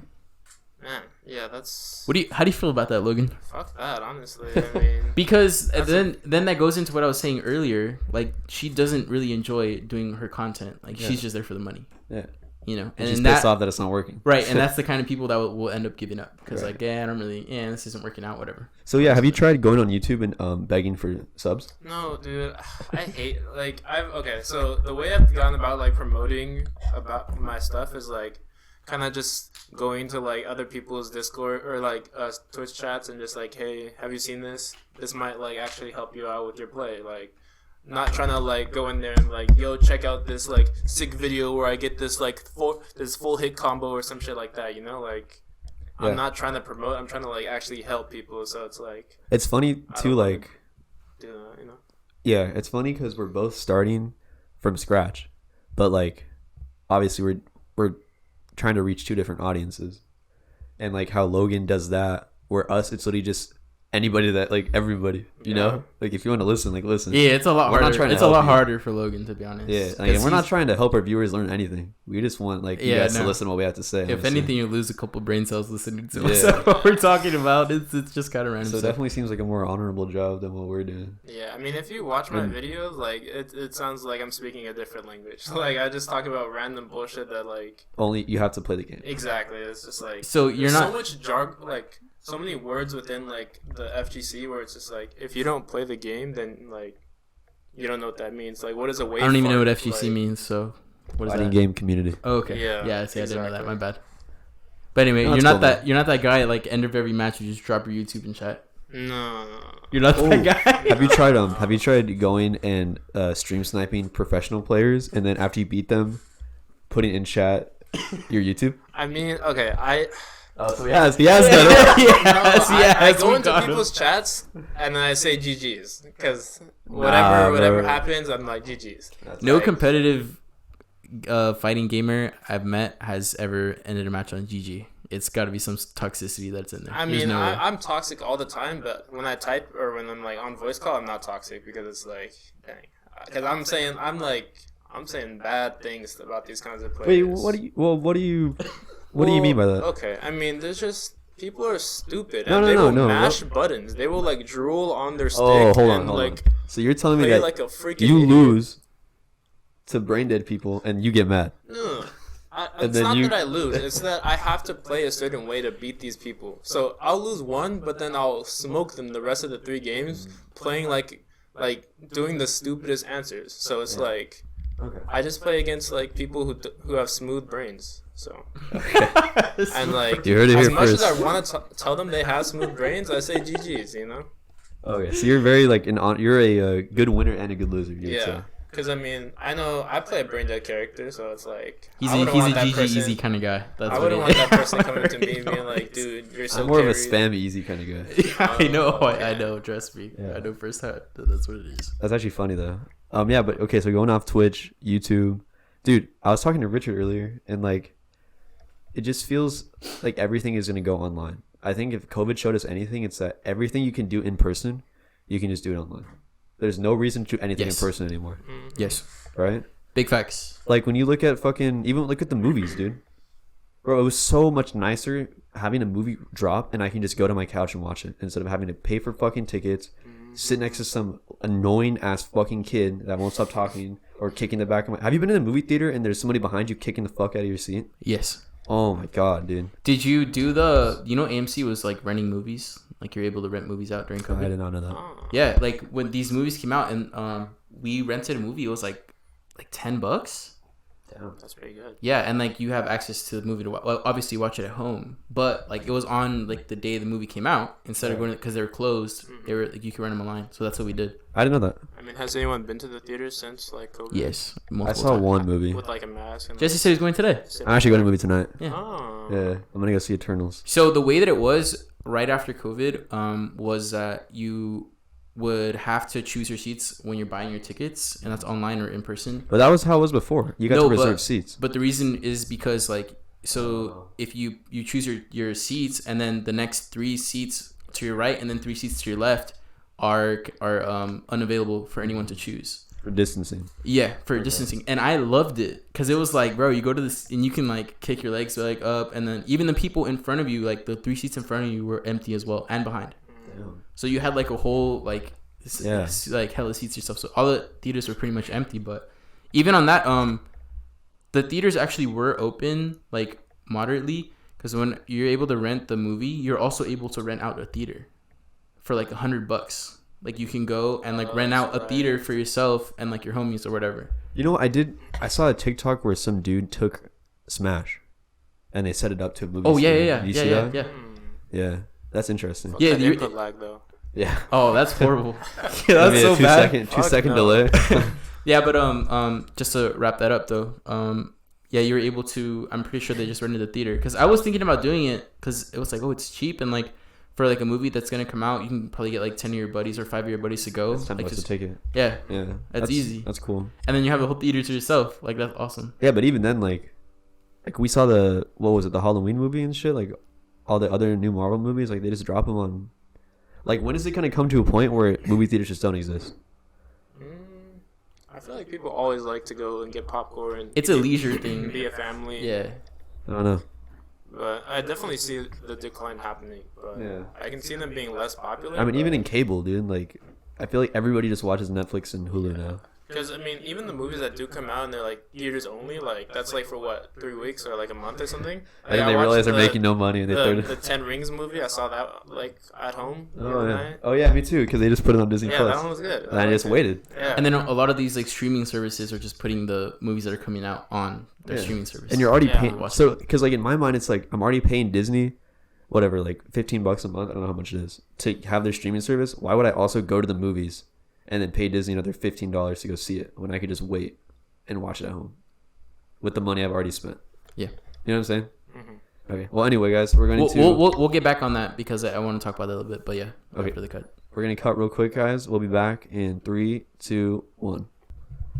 Speaker 3: Man, yeah, that's.
Speaker 2: How do you feel about that, Logan?
Speaker 3: Fuck that, honestly. I mean.
Speaker 2: Because
Speaker 3: That's
Speaker 2: then that goes into what I was saying earlier. Like, she doesn't really enjoy doing her content. Like,
Speaker 1: Yeah.
Speaker 2: she's just there for the money.
Speaker 1: Yeah,
Speaker 2: And
Speaker 1: and she's
Speaker 2: then
Speaker 1: pissed off that it's not working.
Speaker 2: right, and that's the kind of people that will end up giving up because
Speaker 1: Right.
Speaker 2: like, this isn't working out, whatever.
Speaker 1: So yeah, have you tried going on YouTube and begging for subs?
Speaker 3: No, dude, I hate so the way I've gone about like promoting about my stuff is like kind of just going to like other people's Discord or like Twitch chats and just like, hey, have you seen this? This might like actually help you out with your play. Like, not trying to like go in there and like, yo, check out this like sick video where I get this like full hit combo or some shit like that. You know, like.
Speaker 1: Yeah.
Speaker 3: I'm not trying to promote. I'm trying to like actually help people. So it's like
Speaker 1: It's funny
Speaker 3: I
Speaker 1: too,
Speaker 3: don't wanna-
Speaker 1: like.
Speaker 3: do that, you know.
Speaker 1: Yeah, it's funny because we're both starting from scratch, but like, obviously we're trying to reach two different audiences, and like how Logan does that, where us it's literally just anybody that like everybody, you
Speaker 3: Yeah.
Speaker 1: know, like if you want to listen, like listen.
Speaker 2: Yeah, it's a lot
Speaker 1: We're not
Speaker 2: harder.
Speaker 1: trying to
Speaker 2: It's a
Speaker 1: help
Speaker 2: lot
Speaker 1: you.
Speaker 2: harder for Logan, to be honest.
Speaker 1: Yeah, like,
Speaker 2: 'Cause
Speaker 1: and we're not
Speaker 2: he's-
Speaker 1: trying to help our viewers learn anything. We just want like you
Speaker 2: Yeah,
Speaker 1: guys to
Speaker 2: no.
Speaker 1: listen to what we have to say.
Speaker 2: If
Speaker 1: honestly.
Speaker 2: anything, you lose a couple brain cells listening to
Speaker 1: Yeah.
Speaker 2: us. So what we're talking about, it's just kind of random
Speaker 1: So it
Speaker 2: stuff.
Speaker 1: definitely seems like a more honorable job than what we're doing.
Speaker 3: Yeah, I mean, if you watch my
Speaker 1: Mm.
Speaker 3: videos, like it sounds like I'm speaking a different language. Like I just talk about random bullshit that like
Speaker 1: Only you have to play the game.
Speaker 3: exactly. It's just like
Speaker 2: So you're
Speaker 3: there's
Speaker 2: not.
Speaker 3: so much like so many words within like the FGC where it's just like if you don't play the game, then like you don't know what that means. Like what is a wave?
Speaker 2: I don't even know what
Speaker 3: fart?
Speaker 2: FGC
Speaker 3: Like,
Speaker 2: means. So what is
Speaker 1: Fighting
Speaker 2: that?
Speaker 1: game community.
Speaker 2: Oh, okay.
Speaker 3: Yeah,
Speaker 2: Yeah. See, I didn't know that.
Speaker 3: exactly.
Speaker 2: My bad. But anyway,
Speaker 1: No,
Speaker 2: you're
Speaker 1: it's
Speaker 2: not
Speaker 1: cool,
Speaker 2: that.
Speaker 1: man.
Speaker 2: You're not that guy. At, like end of every match, you just drop your YouTube and chat.
Speaker 3: No.
Speaker 2: You're not that guy.
Speaker 1: Have you tried Have you tried going and stream sniping professional players, and then after you beat them, putting in chat your YouTube?
Speaker 3: I mean, okay,
Speaker 1: Oh, so he has done it.
Speaker 3: I go
Speaker 2: we
Speaker 3: into
Speaker 2: got him.
Speaker 3: people's chats and then I say GGs because
Speaker 1: Nah,
Speaker 3: whatever
Speaker 1: bro.
Speaker 3: happens, I'm like GGs.
Speaker 2: No
Speaker 3: Like,
Speaker 2: competitive fighting gamer I've met has ever ended a match on GG. It's got to be some toxicity that's in there.
Speaker 3: I
Speaker 2: There's
Speaker 3: mean,
Speaker 2: no way.
Speaker 3: I'm toxic all the time, but when I type or when I'm like on voice call, I'm not toxic because it's like, dang, because I'm saying bad things about these kinds of
Speaker 1: Wait,
Speaker 3: players.
Speaker 1: what do you mean by that?
Speaker 3: Okay, I mean, there's just people are stupid
Speaker 1: No,
Speaker 3: and
Speaker 1: no,
Speaker 3: they
Speaker 1: no,
Speaker 3: will
Speaker 1: no.
Speaker 3: mash buttons. They will like drool on their stick
Speaker 1: Oh, hold
Speaker 3: and
Speaker 1: on.
Speaker 3: like
Speaker 1: So you're telling me
Speaker 3: play
Speaker 1: that
Speaker 3: like a freaking
Speaker 1: you
Speaker 3: idiot.
Speaker 1: lose to brain dead people and you get mad?
Speaker 3: No.
Speaker 1: And
Speaker 3: It's
Speaker 1: then
Speaker 3: not
Speaker 1: you-
Speaker 3: that I lose. It's that I have to play a certain way to beat these people. So I'll lose one, but then I'll smoke them the rest of the 3 games, playing like doing the stupidest answers. So it's like
Speaker 1: Okay.
Speaker 3: I just play against like people who have smooth brains. So and like
Speaker 1: You heard it
Speaker 3: as
Speaker 1: here
Speaker 3: much
Speaker 1: first.
Speaker 3: as I want to tell them they have smooth brains, I say GGs. You know?
Speaker 1: Okay, so you're very like you're a good winner and a good loser. You would
Speaker 3: Yeah.
Speaker 1: say.
Speaker 3: Because I mean, I know I play a brain dead character, so it's like
Speaker 2: he's
Speaker 3: I
Speaker 2: a
Speaker 3: wouldn't want that
Speaker 2: GG
Speaker 3: person-
Speaker 2: easy kind of guy. That's
Speaker 3: I
Speaker 2: what
Speaker 3: wouldn't
Speaker 2: he
Speaker 3: want
Speaker 2: is.
Speaker 3: that person coming to me being like, "Dude, you're so."
Speaker 1: I'm more of a
Speaker 3: carry."
Speaker 1: spam easy kind of guy.
Speaker 2: I know.
Speaker 3: okay.
Speaker 2: I know. Trust me.
Speaker 1: Yeah.
Speaker 2: I know firsthand. That's what it is.
Speaker 1: That's actually funny though. Yeah, but okay, so going off Twitch, YouTube, Dude, I was talking to Richard earlier, and like, it just feels like everything is gonna go online. I think if COVID showed us anything, it's that everything you can do in person, you can just do it online. There's no reason to do anything in person anymore.
Speaker 2: Yes.
Speaker 1: Right?
Speaker 2: Big facts.
Speaker 1: Like when you look at even look at the movies, dude. Bro, it was so much nicer having a movie drop and I can just go to my couch and watch it instead of having to pay for fucking tickets, sit next to some annoying ass fucking kid that won't stop talking or kicking the back of my. Have you been in a movie theater and there's somebody behind you kicking the fuck out of your seat?
Speaker 2: Yes.
Speaker 1: Oh my god, dude.
Speaker 2: Did you do AMC was like renting movies? Like you're able to rent movies out during COVID?
Speaker 1: I did not know that.
Speaker 2: Yeah, like when these movies came out and we rented a movie, it was like $10.
Speaker 3: Damn, that's pretty good.
Speaker 2: Yeah, and like you have access to the movie to obviously watch it at home, but like it was on like the day the movie came out instead of going because they were closed. They were like you could rent them online, so that's what we did.
Speaker 1: I didn't know that.
Speaker 3: I mean, has anyone been to the theaters since like COVID?
Speaker 2: Yes,
Speaker 1: I saw one movie.
Speaker 3: With like a mask. And
Speaker 2: Jesse said he's going today.
Speaker 1: I'm actually going to a movie tonight.
Speaker 2: Yeah.
Speaker 3: Oh.
Speaker 1: Yeah, I'm gonna go see Eternals.
Speaker 2: So the way that it was right after COVID, was that you would have to choose your seats when you're buying your tickets, and that's online or in person.
Speaker 1: But that was how it was before. You got to reserve seats.
Speaker 2: But the reason is because like if you choose your seats, and then the next 3 seats to your right and then 3 seats to your left are unavailable for anyone to choose.
Speaker 1: For distancing.
Speaker 2: Yeah, for distancing. And I loved it because it was like, bro, you go to this and you can like kick your legs like up, and then even the people in front of you, like the 3 seats in front of you were empty as well and behind. Damn. So you had like a whole like hella seats yourself. So all the theaters were pretty much empty. But even on that, the theaters actually were open like moderately, because when you're able to rent the movie, you're also able to rent out a theater for like $100. Like you can go and like rent out a theater for yourself and like your homies or whatever.
Speaker 1: You know what I did? I saw a TikTok where some dude took Smash and they set it up to a movie.
Speaker 2: Oh yeah,
Speaker 1: yeah. You see that?
Speaker 2: Yeah.
Speaker 1: That's interesting.
Speaker 3: Fuck
Speaker 2: Yeah,
Speaker 3: that input lag though.
Speaker 1: Yeah.
Speaker 2: Oh, that's horrible. Yeah, that's so bad.
Speaker 1: 2 second delay.
Speaker 2: Yeah, but just to wrap that up though, yeah, you were able to. I'm pretty sure they just rented the theater because I was thinking about doing it because it was like, oh, it's cheap, and like for like a movie that's gonna come out, you can probably get like 10 of your buddies or 5 of your buddies to go.
Speaker 1: That's $10
Speaker 2: like
Speaker 1: to take it.
Speaker 2: Yeah,
Speaker 1: yeah,
Speaker 2: that's easy.
Speaker 1: That's cool.
Speaker 2: And then you have the whole theater to yourself. Like that's awesome.
Speaker 1: Yeah, but even then, like we saw the Halloween movie and shit. Like all the other new Marvel movies, like they just drop them on. Like when is it gonna come to a point where movie theaters just don't exist?
Speaker 3: I feel like people always like to go and get popcorn.
Speaker 2: It's a leisure thing.
Speaker 3: Be a family.
Speaker 2: Yeah.
Speaker 1: I don't know.
Speaker 3: But I definitely see the decline happening. But
Speaker 1: Yeah.
Speaker 3: I can see them being less popular.
Speaker 1: I mean, even in cable, dude. Like, I feel like everybody just watches Netflix and Hulu now.
Speaker 3: Because, I mean, even the movies that do come out and they're like theaters only, like that's like for what, 3 weeks or like a month or something?
Speaker 1: And then they realize they're making no money and they throw it.
Speaker 3: The 10 Rings movie, I saw that like at home.
Speaker 1: Oh yeah. Oh yeah, me too. Because they just put it on Disney
Speaker 3: Yeah,
Speaker 1: Plus.
Speaker 3: that one was good.
Speaker 1: And I just waited.
Speaker 3: Yeah.
Speaker 2: And then a lot of these like streaming services are just putting the movies that are coming out on their streaming service.
Speaker 1: And you're already
Speaker 3: Yeah.
Speaker 1: paying. So, because like in my mind, it's like I'm already paying Disney, whatever, like $15 a month. I don't know how much it is to have their streaming service. Why would I also go to the movies and then pay Disney another $15 to go see it when I could just wait and watch it at home with the money I've already spent?
Speaker 2: Yeah.
Speaker 1: You know what I'm saying?
Speaker 3: Mm-hmm.
Speaker 1: Okay. Well, anyway, guys, we're going to
Speaker 2: we'll get back on that because I want to talk about that a little bit. But yeah,
Speaker 1: Okay.
Speaker 2: after the cut.
Speaker 1: We're gonna cut real quick, guys. We'll be back in 3, 2, 1,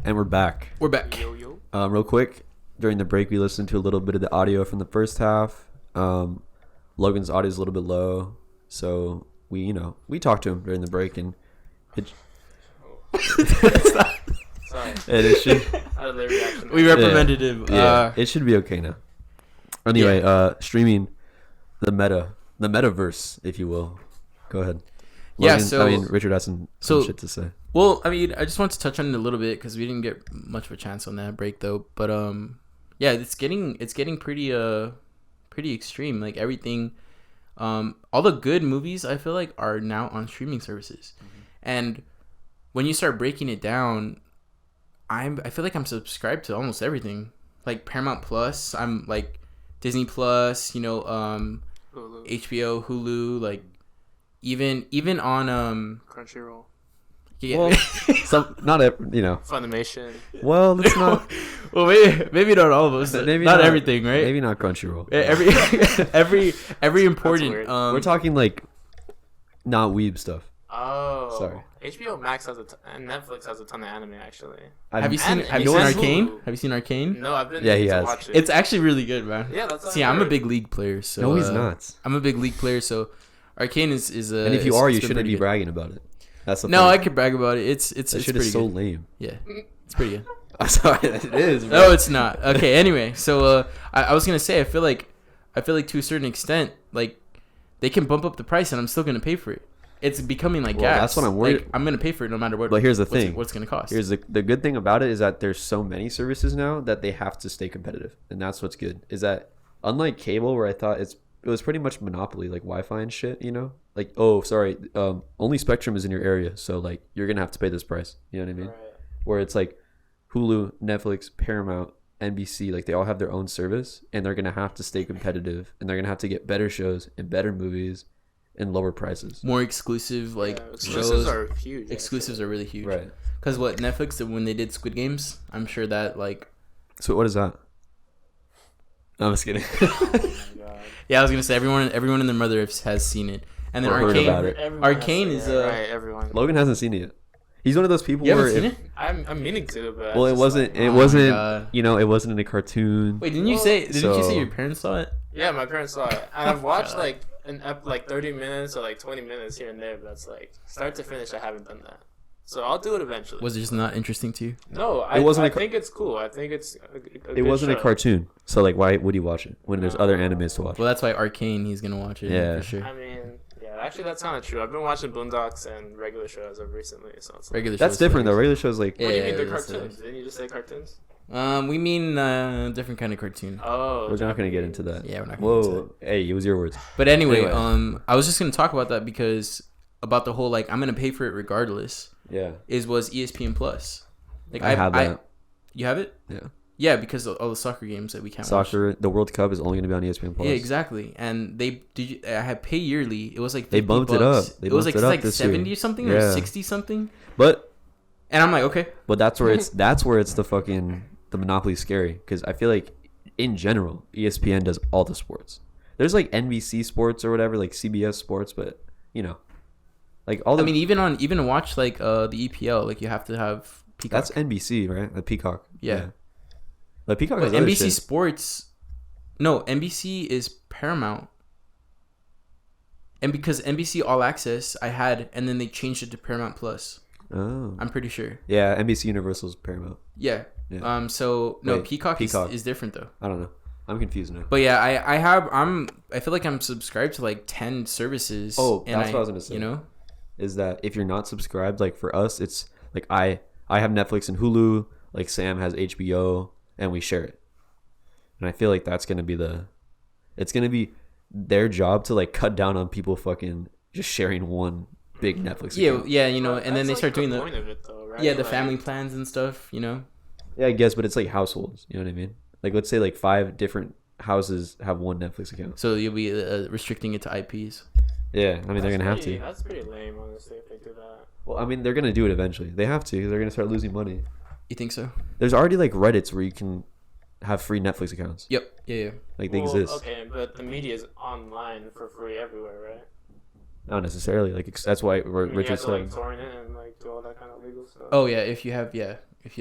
Speaker 1: and we're back.
Speaker 2: We're back.
Speaker 3: Yo, yo.
Speaker 1: Real quick, during the break, we listened to a little bit of the audio from the first half. Logan's audio is a little bit low, so we talked to him during the break, and it.
Speaker 3: Sorry.
Speaker 1: It should.
Speaker 3: Out of their reaction.
Speaker 2: We reprimanded him.
Speaker 1: Yeah, it should be okay now. Anyway, streaming the metaverse, if you will. Go ahead.
Speaker 2: Yeah,
Speaker 1: Logan, Richard has some shit to say.
Speaker 2: Well, I mean, I just want to touch on it a little bit because we didn't get much of a chance on that break though. But yeah, it's getting pretty extreme. Like everything, all the good movies I feel like are now on streaming services, and when you start breaking it down, I feel like I'm subscribed to almost everything. Like Paramount Plus, I'm like Disney Plus, Hulu. HBO, Hulu, like even on
Speaker 3: Crunchyroll.
Speaker 2: Yeah.
Speaker 1: Well,
Speaker 3: Funimation.
Speaker 1: Well, that's not.
Speaker 2: Well, maybe not all of us.
Speaker 1: Maybe
Speaker 2: not everything, right?
Speaker 1: Maybe not Crunchyroll.
Speaker 2: Every important.
Speaker 1: We're talking like not weeb stuff.
Speaker 3: Oh.
Speaker 1: Sorry.
Speaker 3: HBO Max has and Netflix has a ton of anime actually.
Speaker 2: Have you seen
Speaker 3: and
Speaker 2: Arcane?
Speaker 3: Hulu.
Speaker 2: Have you seen Arcane?
Speaker 3: No, I've been
Speaker 1: Yeah, he
Speaker 3: to
Speaker 1: has.
Speaker 3: watch it.
Speaker 2: It's actually really good, man.
Speaker 3: Yeah, that's what
Speaker 2: See,
Speaker 3: I've
Speaker 2: I'm a
Speaker 3: heard.
Speaker 2: big League player, so
Speaker 1: No, he's not.
Speaker 2: I'm a big League player, so Arcane is
Speaker 1: And if you
Speaker 2: it's-
Speaker 1: are,
Speaker 2: it's
Speaker 1: you
Speaker 2: been
Speaker 1: shouldn't
Speaker 2: pretty
Speaker 1: be
Speaker 2: good.
Speaker 1: bragging about it. That's the
Speaker 2: No, I
Speaker 1: point.
Speaker 2: could brag about it. It's
Speaker 1: That
Speaker 2: it's
Speaker 1: shit
Speaker 2: pretty
Speaker 1: is so
Speaker 2: good.
Speaker 1: lame.
Speaker 2: Yeah, it's pretty good.
Speaker 1: I'm sorry, it is. Bro.
Speaker 2: No, it's not. Okay, anyway, so I was gonna say I feel like to a certain extent, like they can bump up the price and I'm still gonna pay for it. It's becoming like
Speaker 1: Well,
Speaker 2: gas.
Speaker 1: that's what I'm worried-
Speaker 2: Like, I'm gonna pay for it no matter what.
Speaker 1: But here's the
Speaker 2: what's
Speaker 1: thing.
Speaker 2: what's it gonna cost?
Speaker 1: Here's the good thing about it is that there's so many services now that they have to stay competitive, and that's what's good. Is that unlike cable, where I thought it was pretty much monopoly, like Wi-Fi and shit. You know, like only Spectrum is in your area, so like you're gonna have to pay this price. You know what I mean?
Speaker 3: Right.
Speaker 1: Where it's like Hulu, Netflix, Paramount, NBC, like they all have their own service, and they're gonna have to stay competitive, and they're gonna have to get better shows and better movies and lower prices.
Speaker 2: More exclusive like
Speaker 3: Yeah,
Speaker 2: shows.
Speaker 3: exclusives are huge.
Speaker 2: Exclusives are really huge.
Speaker 1: Right.
Speaker 2: Because what Netflix when they did Squid Games, I'm sure that like
Speaker 1: So what is that? No, I'm just kidding.
Speaker 3: Actually. Oh my God.
Speaker 2: yeah, I was gonna say everyone and their mother has seen it, and then
Speaker 1: Or heard
Speaker 2: Arcane.
Speaker 1: about it.
Speaker 3: Everyone
Speaker 2: Arcane
Speaker 3: has
Speaker 2: is,
Speaker 3: seen it, right? Everyone.
Speaker 1: Logan hasn't seen it yet. He's one of those people
Speaker 2: You
Speaker 1: where
Speaker 2: haven't seen
Speaker 1: if-
Speaker 2: it?
Speaker 3: I'm meaning to, but
Speaker 1: well,
Speaker 3: I
Speaker 1: it
Speaker 3: just,
Speaker 1: wasn't.
Speaker 3: like,
Speaker 1: It
Speaker 2: Oh my
Speaker 1: wasn't.
Speaker 2: God.
Speaker 1: You know, it wasn't in a cartoon.
Speaker 2: Wait, didn't you
Speaker 3: Well,
Speaker 2: say? Didn't you say
Speaker 1: so-
Speaker 2: your parents saw it?
Speaker 3: Yeah, my parents saw it, and I've watched
Speaker 2: God.
Speaker 3: like 30 minutes or like 20 minutes here and there. But that's like start to finish. I haven't done that, so I'll do it eventually.
Speaker 2: Was it just not interesting to you?
Speaker 3: No,
Speaker 1: It wasn't
Speaker 3: I
Speaker 1: a car-
Speaker 3: think it's cool. I think it's.
Speaker 1: It wasn't a cartoon. So like, why would you watch it when there's other animes to watch?
Speaker 2: Well, that's why Arcane. He's gonna watch it.
Speaker 1: Yeah.
Speaker 2: for sure.
Speaker 3: I mean, yeah, actually, that's kind of true. I've been watching Boondocks and regular shows as of recently, so it's like,
Speaker 2: Regular.
Speaker 1: That's
Speaker 2: shows
Speaker 1: different though.
Speaker 2: first.
Speaker 1: Regular shows like
Speaker 2: Yeah.
Speaker 3: What do you mean they're
Speaker 2: that's
Speaker 3: cartoons? Didn't you just say cartoons?
Speaker 2: We mean different kind of cartoon.
Speaker 3: Oh,
Speaker 1: we're not gonna get into that.
Speaker 2: Yeah, we're not gonna get into
Speaker 1: Whoa, hey, it was your words.
Speaker 2: But anyway,
Speaker 1: Anyway.
Speaker 2: I was just gonna talk about that because about the whole like I'm gonna pay for it regardless
Speaker 1: Yeah,
Speaker 2: was ESPN Plus. Like
Speaker 1: I have that.
Speaker 2: You have it?
Speaker 1: Yeah.
Speaker 2: Yeah, because of all the soccer games that we can't watch.
Speaker 1: Soccer, the World Cup is only gonna be on ESPN Plus.
Speaker 2: Yeah, exactly. And I had pay yearly. It was like 50
Speaker 1: They bumped it
Speaker 2: bucks.
Speaker 1: up. They
Speaker 2: it was
Speaker 1: bumped
Speaker 2: like
Speaker 1: it up
Speaker 2: like
Speaker 1: this
Speaker 2: 70
Speaker 1: year.
Speaker 2: or something
Speaker 1: Yeah.
Speaker 2: or 60 something.
Speaker 1: But
Speaker 2: And I'm like, okay.
Speaker 1: that's where it's the monopoly scary, because I feel like in general ESPN does all the sports. There's like NBC Sports or whatever, like CBS Sports, but you know, like all the.
Speaker 2: I mean, even to watch like the EPL, like you have to have Peacock.
Speaker 1: that's NBC, right? The Peacock.
Speaker 2: Yeah.
Speaker 1: The Peacock
Speaker 2: But
Speaker 1: has other
Speaker 2: NBC
Speaker 1: shit.
Speaker 2: Sports, no, NBC is Paramount. And because NBC All Access, I had, and then they changed it to Paramount Plus.
Speaker 1: Oh.
Speaker 2: I'm pretty sure.
Speaker 1: Yeah, NBC Universal's Paramount.
Speaker 2: Yeah.
Speaker 1: Yeah.
Speaker 2: So no,
Speaker 1: Wait,
Speaker 2: Peacock.
Speaker 1: Peacock.
Speaker 2: Is different though.
Speaker 1: I don't know. I'm confused now.
Speaker 2: But yeah, I feel like I'm subscribed to like 10 services.
Speaker 1: Oh,
Speaker 2: and
Speaker 1: that's what I was gonna say.
Speaker 2: You know.
Speaker 1: Is that if you're not subscribed, like for us, it's like I have Netflix and Hulu. Like Sam has HBO, and we share it. And I feel like that's gonna be it's gonna be their job to like cut down on people fucking just sharing one big Netflix
Speaker 2: Yeah,
Speaker 1: account.
Speaker 2: yeah, you know, and then they start doing
Speaker 3: point of it, though, right?
Speaker 2: yeah, the
Speaker 3: Like,
Speaker 2: family plans and stuff, you know.
Speaker 1: Yeah, I guess, but it's like households. You know what I mean? Like let's say like 5 different houses have one Netflix account.
Speaker 2: So you'll be restricting it to IPs.
Speaker 1: Yeah, I mean they're gonna have to.
Speaker 3: That's pretty lame, honestly, if they do that.
Speaker 1: Well, I mean they're gonna do it eventually. They have to. They're gonna start losing money.
Speaker 2: You think so?
Speaker 1: There's already like Reddits where you can have free Netflix accounts.
Speaker 2: Yep. Yeah.
Speaker 1: Like they
Speaker 3: Well,
Speaker 1: exist.
Speaker 3: Okay, but the media is online for free everywhere, right?
Speaker 1: Not necessarily. Like that's why
Speaker 3: I mean, you
Speaker 1: Richard
Speaker 3: have to like
Speaker 1: said.
Speaker 3: torrent it and like do all that kind of legal stuff.
Speaker 2: Oh yeah, if you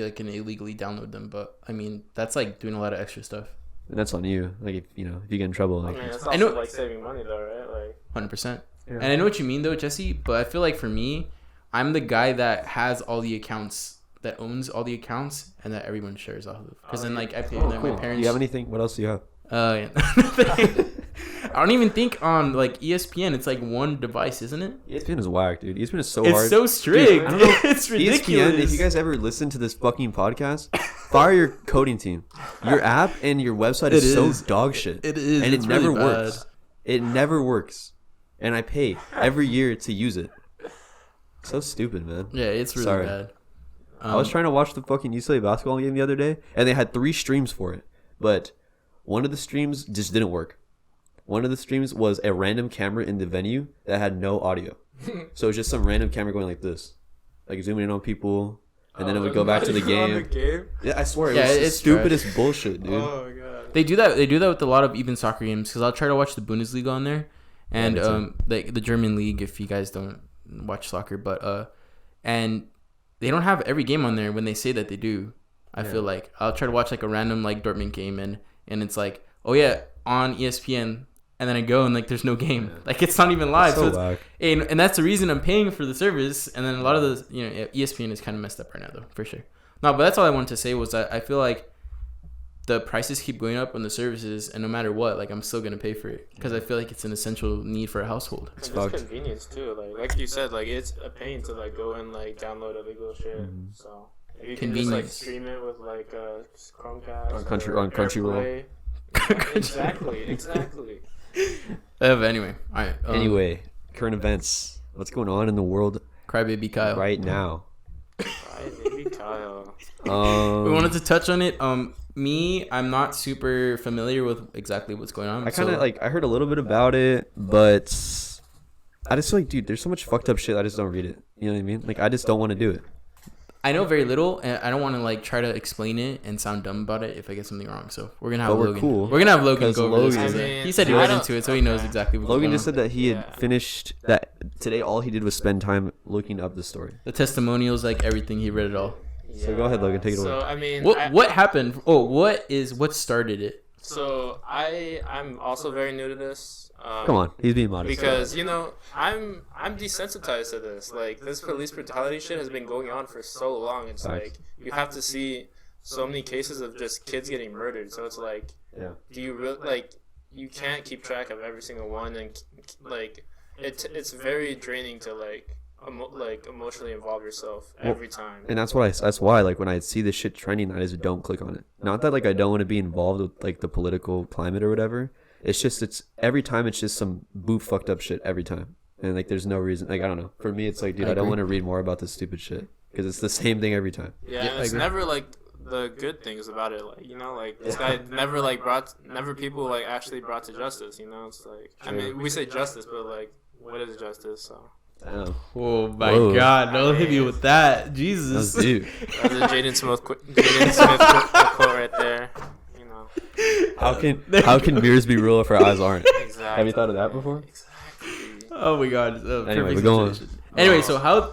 Speaker 2: like can illegally download them, but I mean that's like doing a lot of extra stuff.
Speaker 1: And that's on you. Like if you get in trouble,
Speaker 3: I
Speaker 1: like
Speaker 3: mean, it's
Speaker 2: I
Speaker 3: also
Speaker 2: know-
Speaker 3: like saving money, though, right? Like,
Speaker 2: 100%.
Speaker 1: Yeah.
Speaker 2: And I know what you mean though, Jesse, but I feel like for me, I'm the guy that has all the accounts, that owns all the accounts, and that everyone shares off of. Because then like I pay
Speaker 1: oh,
Speaker 2: them,
Speaker 1: cool.
Speaker 2: my
Speaker 1: Do
Speaker 2: parents.
Speaker 1: you have anything? What else do you have?
Speaker 2: Yeah. I don't even think on like ESPN it's like one device, isn't it?
Speaker 1: ESPN is whack, dude. ESPN is so
Speaker 2: It's
Speaker 1: hard.
Speaker 2: so strict.
Speaker 1: Dude, I don't know.
Speaker 2: It's ridiculous.
Speaker 1: ESPN, if you guys ever listen to this fucking podcast, fire your coding team. Your app and your website is so dog shit.
Speaker 2: It is.
Speaker 1: And it
Speaker 2: It's
Speaker 1: never
Speaker 2: really bad.
Speaker 1: works. It never works. And I pay every year to use it. So stupid, man.
Speaker 2: Yeah, it's really
Speaker 1: Sorry.
Speaker 2: bad.
Speaker 1: I was trying to watch the fucking UCLA basketball game the other day, and they had 3 streams for it. But one of the streams just didn't work. One of the streams was a random camera in the venue that had no audio. So it was just some random camera going like this. Like zooming in on people, and then it would go back to the game. Yeah, I swear,
Speaker 2: Yeah,
Speaker 1: it was the
Speaker 2: it's
Speaker 1: stupidest bullshit, dude.
Speaker 3: Oh my god.
Speaker 2: They do that. They do that with a lot of even soccer games. Because I'll try to watch the Bundesliga on there, and
Speaker 1: me too.
Speaker 2: the German league. If you guys don't watch soccer, but and they don't have every game on there when they say that they do. I feel like I'll try to watch like a random like Dortmund game and it's like, oh yeah, on ESPN, and then I go and like there's no game. Like it's not even live. So and that's the reason I'm paying for the service. And then a lot of the ESPN is kind of messed up right now though, for sure. No, but that's all I wanted to say was that I feel like the prices keep going up on the services, and no matter what, like I'm still gonna pay for it because I feel like it's an essential need for a household.
Speaker 3: It's convenience too. Like you said, like it's a pain to like go and like download illegal shit. So if you can just like stream it with like Chromecast
Speaker 1: on Crunchyroll.
Speaker 3: Exactly.
Speaker 2: But anyway, all right.
Speaker 1: Anyway, current events. What's going on in the world?
Speaker 2: Crybaby Kyle.
Speaker 1: Right now.
Speaker 3: Crybaby Kyle.
Speaker 2: We wanted to touch on it. I'm not super familiar with exactly what's going on.
Speaker 1: I kind of I heard a little bit about it, but I just feel like, dude, there's so much fucked up shit. I just don't read it. You know what I mean? Like, I just don't want to do it.
Speaker 2: I know very little, and I don't want to like try to explain it and sound dumb about it if I get something wrong. So we're gonna have Logan.
Speaker 1: Cool.
Speaker 2: We're gonna have Logan go over this.
Speaker 3: Logan,
Speaker 2: he said he read into it, so he knows exactly what's
Speaker 1: Logan
Speaker 2: going
Speaker 1: just
Speaker 2: on.
Speaker 1: said that he had finished that today. All he did was spend time looking up the story.
Speaker 2: The testimonials, like everything, he read it all.
Speaker 3: Yeah.
Speaker 1: So go ahead, Logan. Take it away.
Speaker 3: So I mean,
Speaker 2: what happened? Oh, what started it?
Speaker 3: So I'm also very new to this.
Speaker 1: Come on, he's being modest.
Speaker 3: Because I'm desensitized to this. Like this police brutality shit has been going on for so long. It's like you have to see so many cases of just kids getting murdered. So it's like, do you really like? You can't keep track of every single one, and like it's very draining to like emotionally involve yourself every time.
Speaker 1: And that's why like when I see this shit trending, I just don't click on it. Not that like I don't want to be involved with like the political climate or whatever. It's every time it's just some fucked up shit every time. And like there's no reason, like I don't know. For me it's like, dude, I don't want to read more about this stupid shit because it's the same thing every time.
Speaker 3: Yeah, and it's never like the good things about it, like like this guy never people like actually brought to justice. It's like I mean we say justice, but like what is justice? So.
Speaker 1: Damn.
Speaker 2: Oh my God! Don't hit me with that, Jesus.
Speaker 1: That's
Speaker 3: a Jaden Smith quote right there.
Speaker 1: How can mirrors be real if our eyes aren't?
Speaker 3: Exactly.
Speaker 1: Have you thought of that before?
Speaker 3: Exactly.
Speaker 2: Oh my God!
Speaker 1: Anyway, we're going.
Speaker 2: Anyway, so how?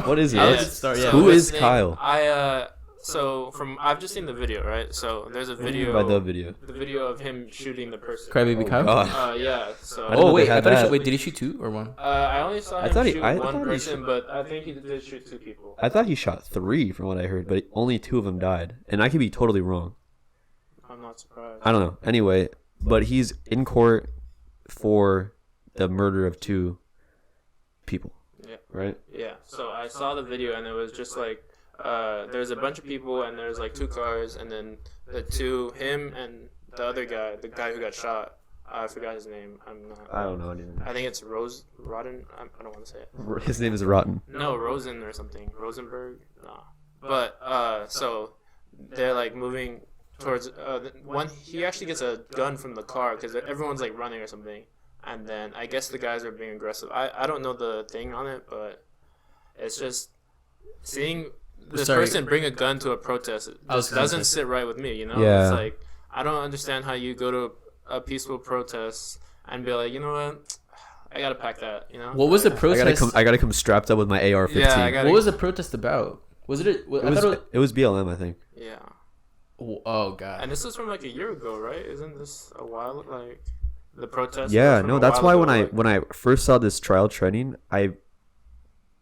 Speaker 1: What is it?
Speaker 2: How did it start? Yeah.
Speaker 1: Who is Kyle?
Speaker 3: I've just seen the video, right? So there's a video.
Speaker 1: By the video.
Speaker 3: The video of him shooting the person.
Speaker 2: Crybaby Kyle.
Speaker 1: God.
Speaker 3: Yeah. So.
Speaker 2: Wait, did he shoot two or one?
Speaker 3: I only saw him shoot one person, but I think he did shoot two people.
Speaker 1: I thought he shot 3 from what I heard, but only 2 of them died, and I could be totally wrong.
Speaker 3: I'm not surprised.
Speaker 1: I don't know. Anyway, but he's in court for the murder of 2 people.
Speaker 3: Yeah.
Speaker 1: Right?
Speaker 3: Yeah. So I saw the video, and it was just like there's a bunch of people, and there's like 2 cars, and then him and the other guy, the guy who got shot. I forgot his name.
Speaker 1: I don't know.
Speaker 3: I think it's Rotten. I don't want to say it.
Speaker 1: His name is Rotten.
Speaker 3: No, Rosen or something. Rosenberg. No. But so they're like moving towards one. He actually gets a gun from the car because everyone's like running or something, and then I guess the guys are being aggressive. I don't know the thing on it, but it's just seeing this person bring a gun to a protest. It just doesn't sit right with me.
Speaker 1: Yeah.
Speaker 3: It's like I don't understand how you go to a peaceful protest and be like, you know what, I gotta pack that.
Speaker 2: What was the protest?
Speaker 1: I gotta come strapped up with my AR-15.
Speaker 3: Yeah,
Speaker 2: what was the protest about? Was it?
Speaker 1: It was BLM, I think.
Speaker 3: Yeah.
Speaker 2: Oh God.
Speaker 3: And this was from like a year ago, right? Isn't this a while like the protest?
Speaker 1: Yeah, no, that's why when I first saw this trial trending,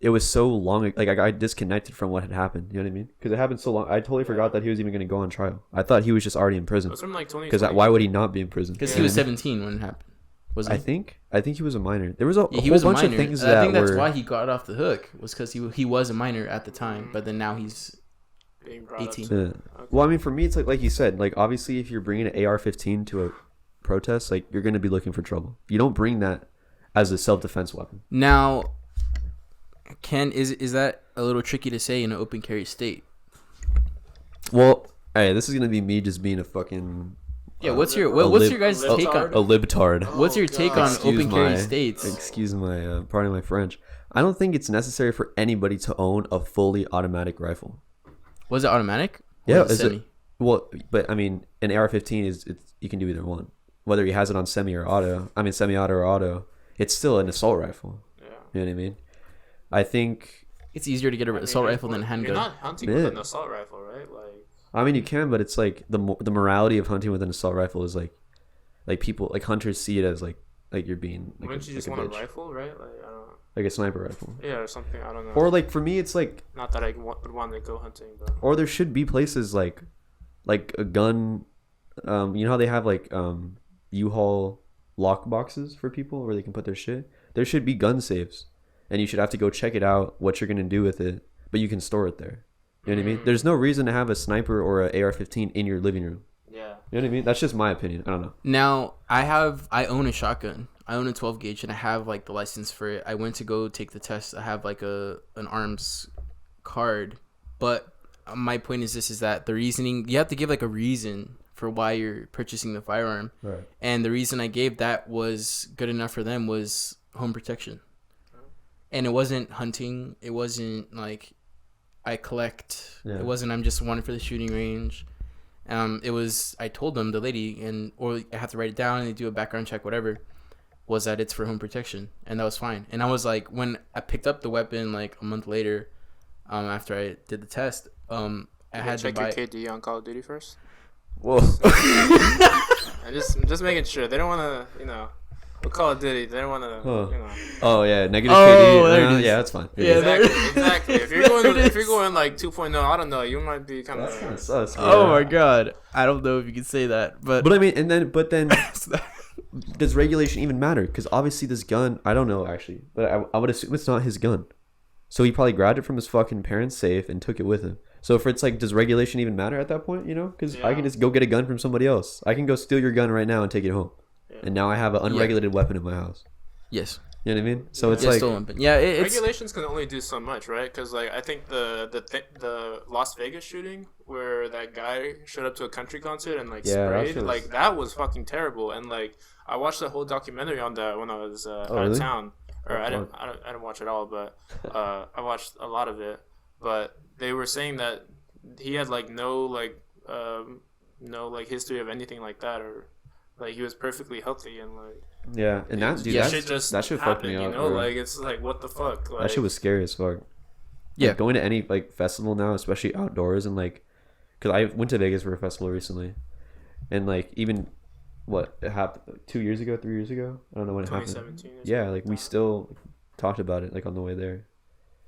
Speaker 1: it was so long, like I got disconnected from what had happened. You know what I mean? Because it happened so long. I totally forgot that he was even going to go on trial. I thought he was just already in prison.
Speaker 3: It was from like 2020.
Speaker 1: Because why would he not be in prison?
Speaker 2: Because he was 17 when it happened.
Speaker 1: I think he was a minor. There was a whole bunch of things
Speaker 2: I think that's why he got off the hook, was because he was a minor at the time, but then now he's 18.
Speaker 1: Yeah. Okay. Well, I mean, for me, it's like you said, like obviously if you're bringing an AR-15 to a protest, like you're going to be looking for trouble. You don't bring that as a self-defense weapon.
Speaker 2: Now, is that a little tricky to say in an open carry state?
Speaker 1: Well, hey, this is gonna be me just being a fucking
Speaker 2: what's your guys' take on
Speaker 1: a libtard?
Speaker 2: What's your take on open carry states?
Speaker 1: Excuse my pardon my French. I don't think it's necessary for anybody to own a fully automatic rifle.
Speaker 2: Was it automatic?
Speaker 1: Yeah, well, but I mean, an AR-15 you can do either one. Whether he has it on semi-auto or auto, it's still an assault rifle.
Speaker 3: Yeah.
Speaker 1: You know what I mean? I think
Speaker 2: It's easier to get an assault rifle than a handgun.
Speaker 3: You're not hunting with an assault rifle, right? Like,
Speaker 1: I mean, you can, but it's like the morality of hunting with an assault rifle is like people, like hunters see it as like you're being. Like,
Speaker 3: wouldn't you just want a rifle, right? Like, I don't know.
Speaker 1: Like a sniper rifle.
Speaker 3: Yeah, or something. I don't know.
Speaker 1: Or like for me, it's like.
Speaker 3: Not that I would want to go hunting, but.
Speaker 1: Or there should be places like a gun. You know how they have like U-Haul lock boxes for people where they can put their shit. There should be gun safes, and you should have to go check it out what you're gonna do with it, but you can store it there. You know what I mean? There's no reason to have a sniper or an AR-15 in your living room.
Speaker 3: Yeah.
Speaker 1: You know what I mean? That's just my opinion. I don't know.
Speaker 2: Now I own a shotgun. I own a 12 gauge and I have like the license for it. I went to go take the test. I have like an arms card, but my point is that the reasoning, you have to give like a reason for why you're purchasing the firearm.
Speaker 1: Right.
Speaker 2: And the reason I gave that was good enough for them was home protection. And it wasn't hunting. It wasn't like I collect. Yeah. It wasn't I'm just wanting for the shooting range. It was I told them, the lady, or I have to write it down and they do a background check, whatever, was that it's for home protection, and that was fine. And I was like, when I picked up the weapon like a month later, after I did the test, I had to buy.
Speaker 3: Check your KD on Call of Duty first.
Speaker 1: Whoa.
Speaker 3: I'm just making sure they don't want to, with Call of Duty, they don't want to,
Speaker 1: Oh yeah, negative KD.
Speaker 2: There it is.
Speaker 1: Yeah, that's fine.
Speaker 2: Yeah,
Speaker 3: exactly. If you're going like 2.0, I don't know, you might be kind of
Speaker 1: sus.
Speaker 2: Oh my god, I don't know if you can say that, but
Speaker 1: I mean, but then, does regulation even matter? Because obviously this gun, I don't know actually, but I would assume it's not his gun. So he probably grabbed it from his fucking parents' safe and took it with him. So if it's like, does regulation even matter at that point? Because I can just go get a gun from somebody else. I can go steal your gun right now and take it home. And now I have an unregulated weapon in my house.
Speaker 2: Yes.
Speaker 1: You know what I mean? So it's like
Speaker 2: stolen. Yeah,
Speaker 3: regulations can only do so much, right? Because like I think the Las Vegas shooting where that guy showed up to a country concert and like sprayed, like that was fucking terrible. And like I watched the whole documentary on that when I was out of town. Or I didn't watch it all, but I watched a lot of it. But they were saying that he had like no history of anything like that, or like he was perfectly healthy and like
Speaker 1: and that shit fucked me up.
Speaker 3: Like it's like what the fuck. Like,
Speaker 1: that shit was scary as fuck. Yeah, like, going to any like festival now, especially outdoors, and like, cause I went to Vegas for a festival recently, and like even what it happened 2 years ago, 3 years ago, I don't know when it happened. Yeah, like we still talked about it like on the way there,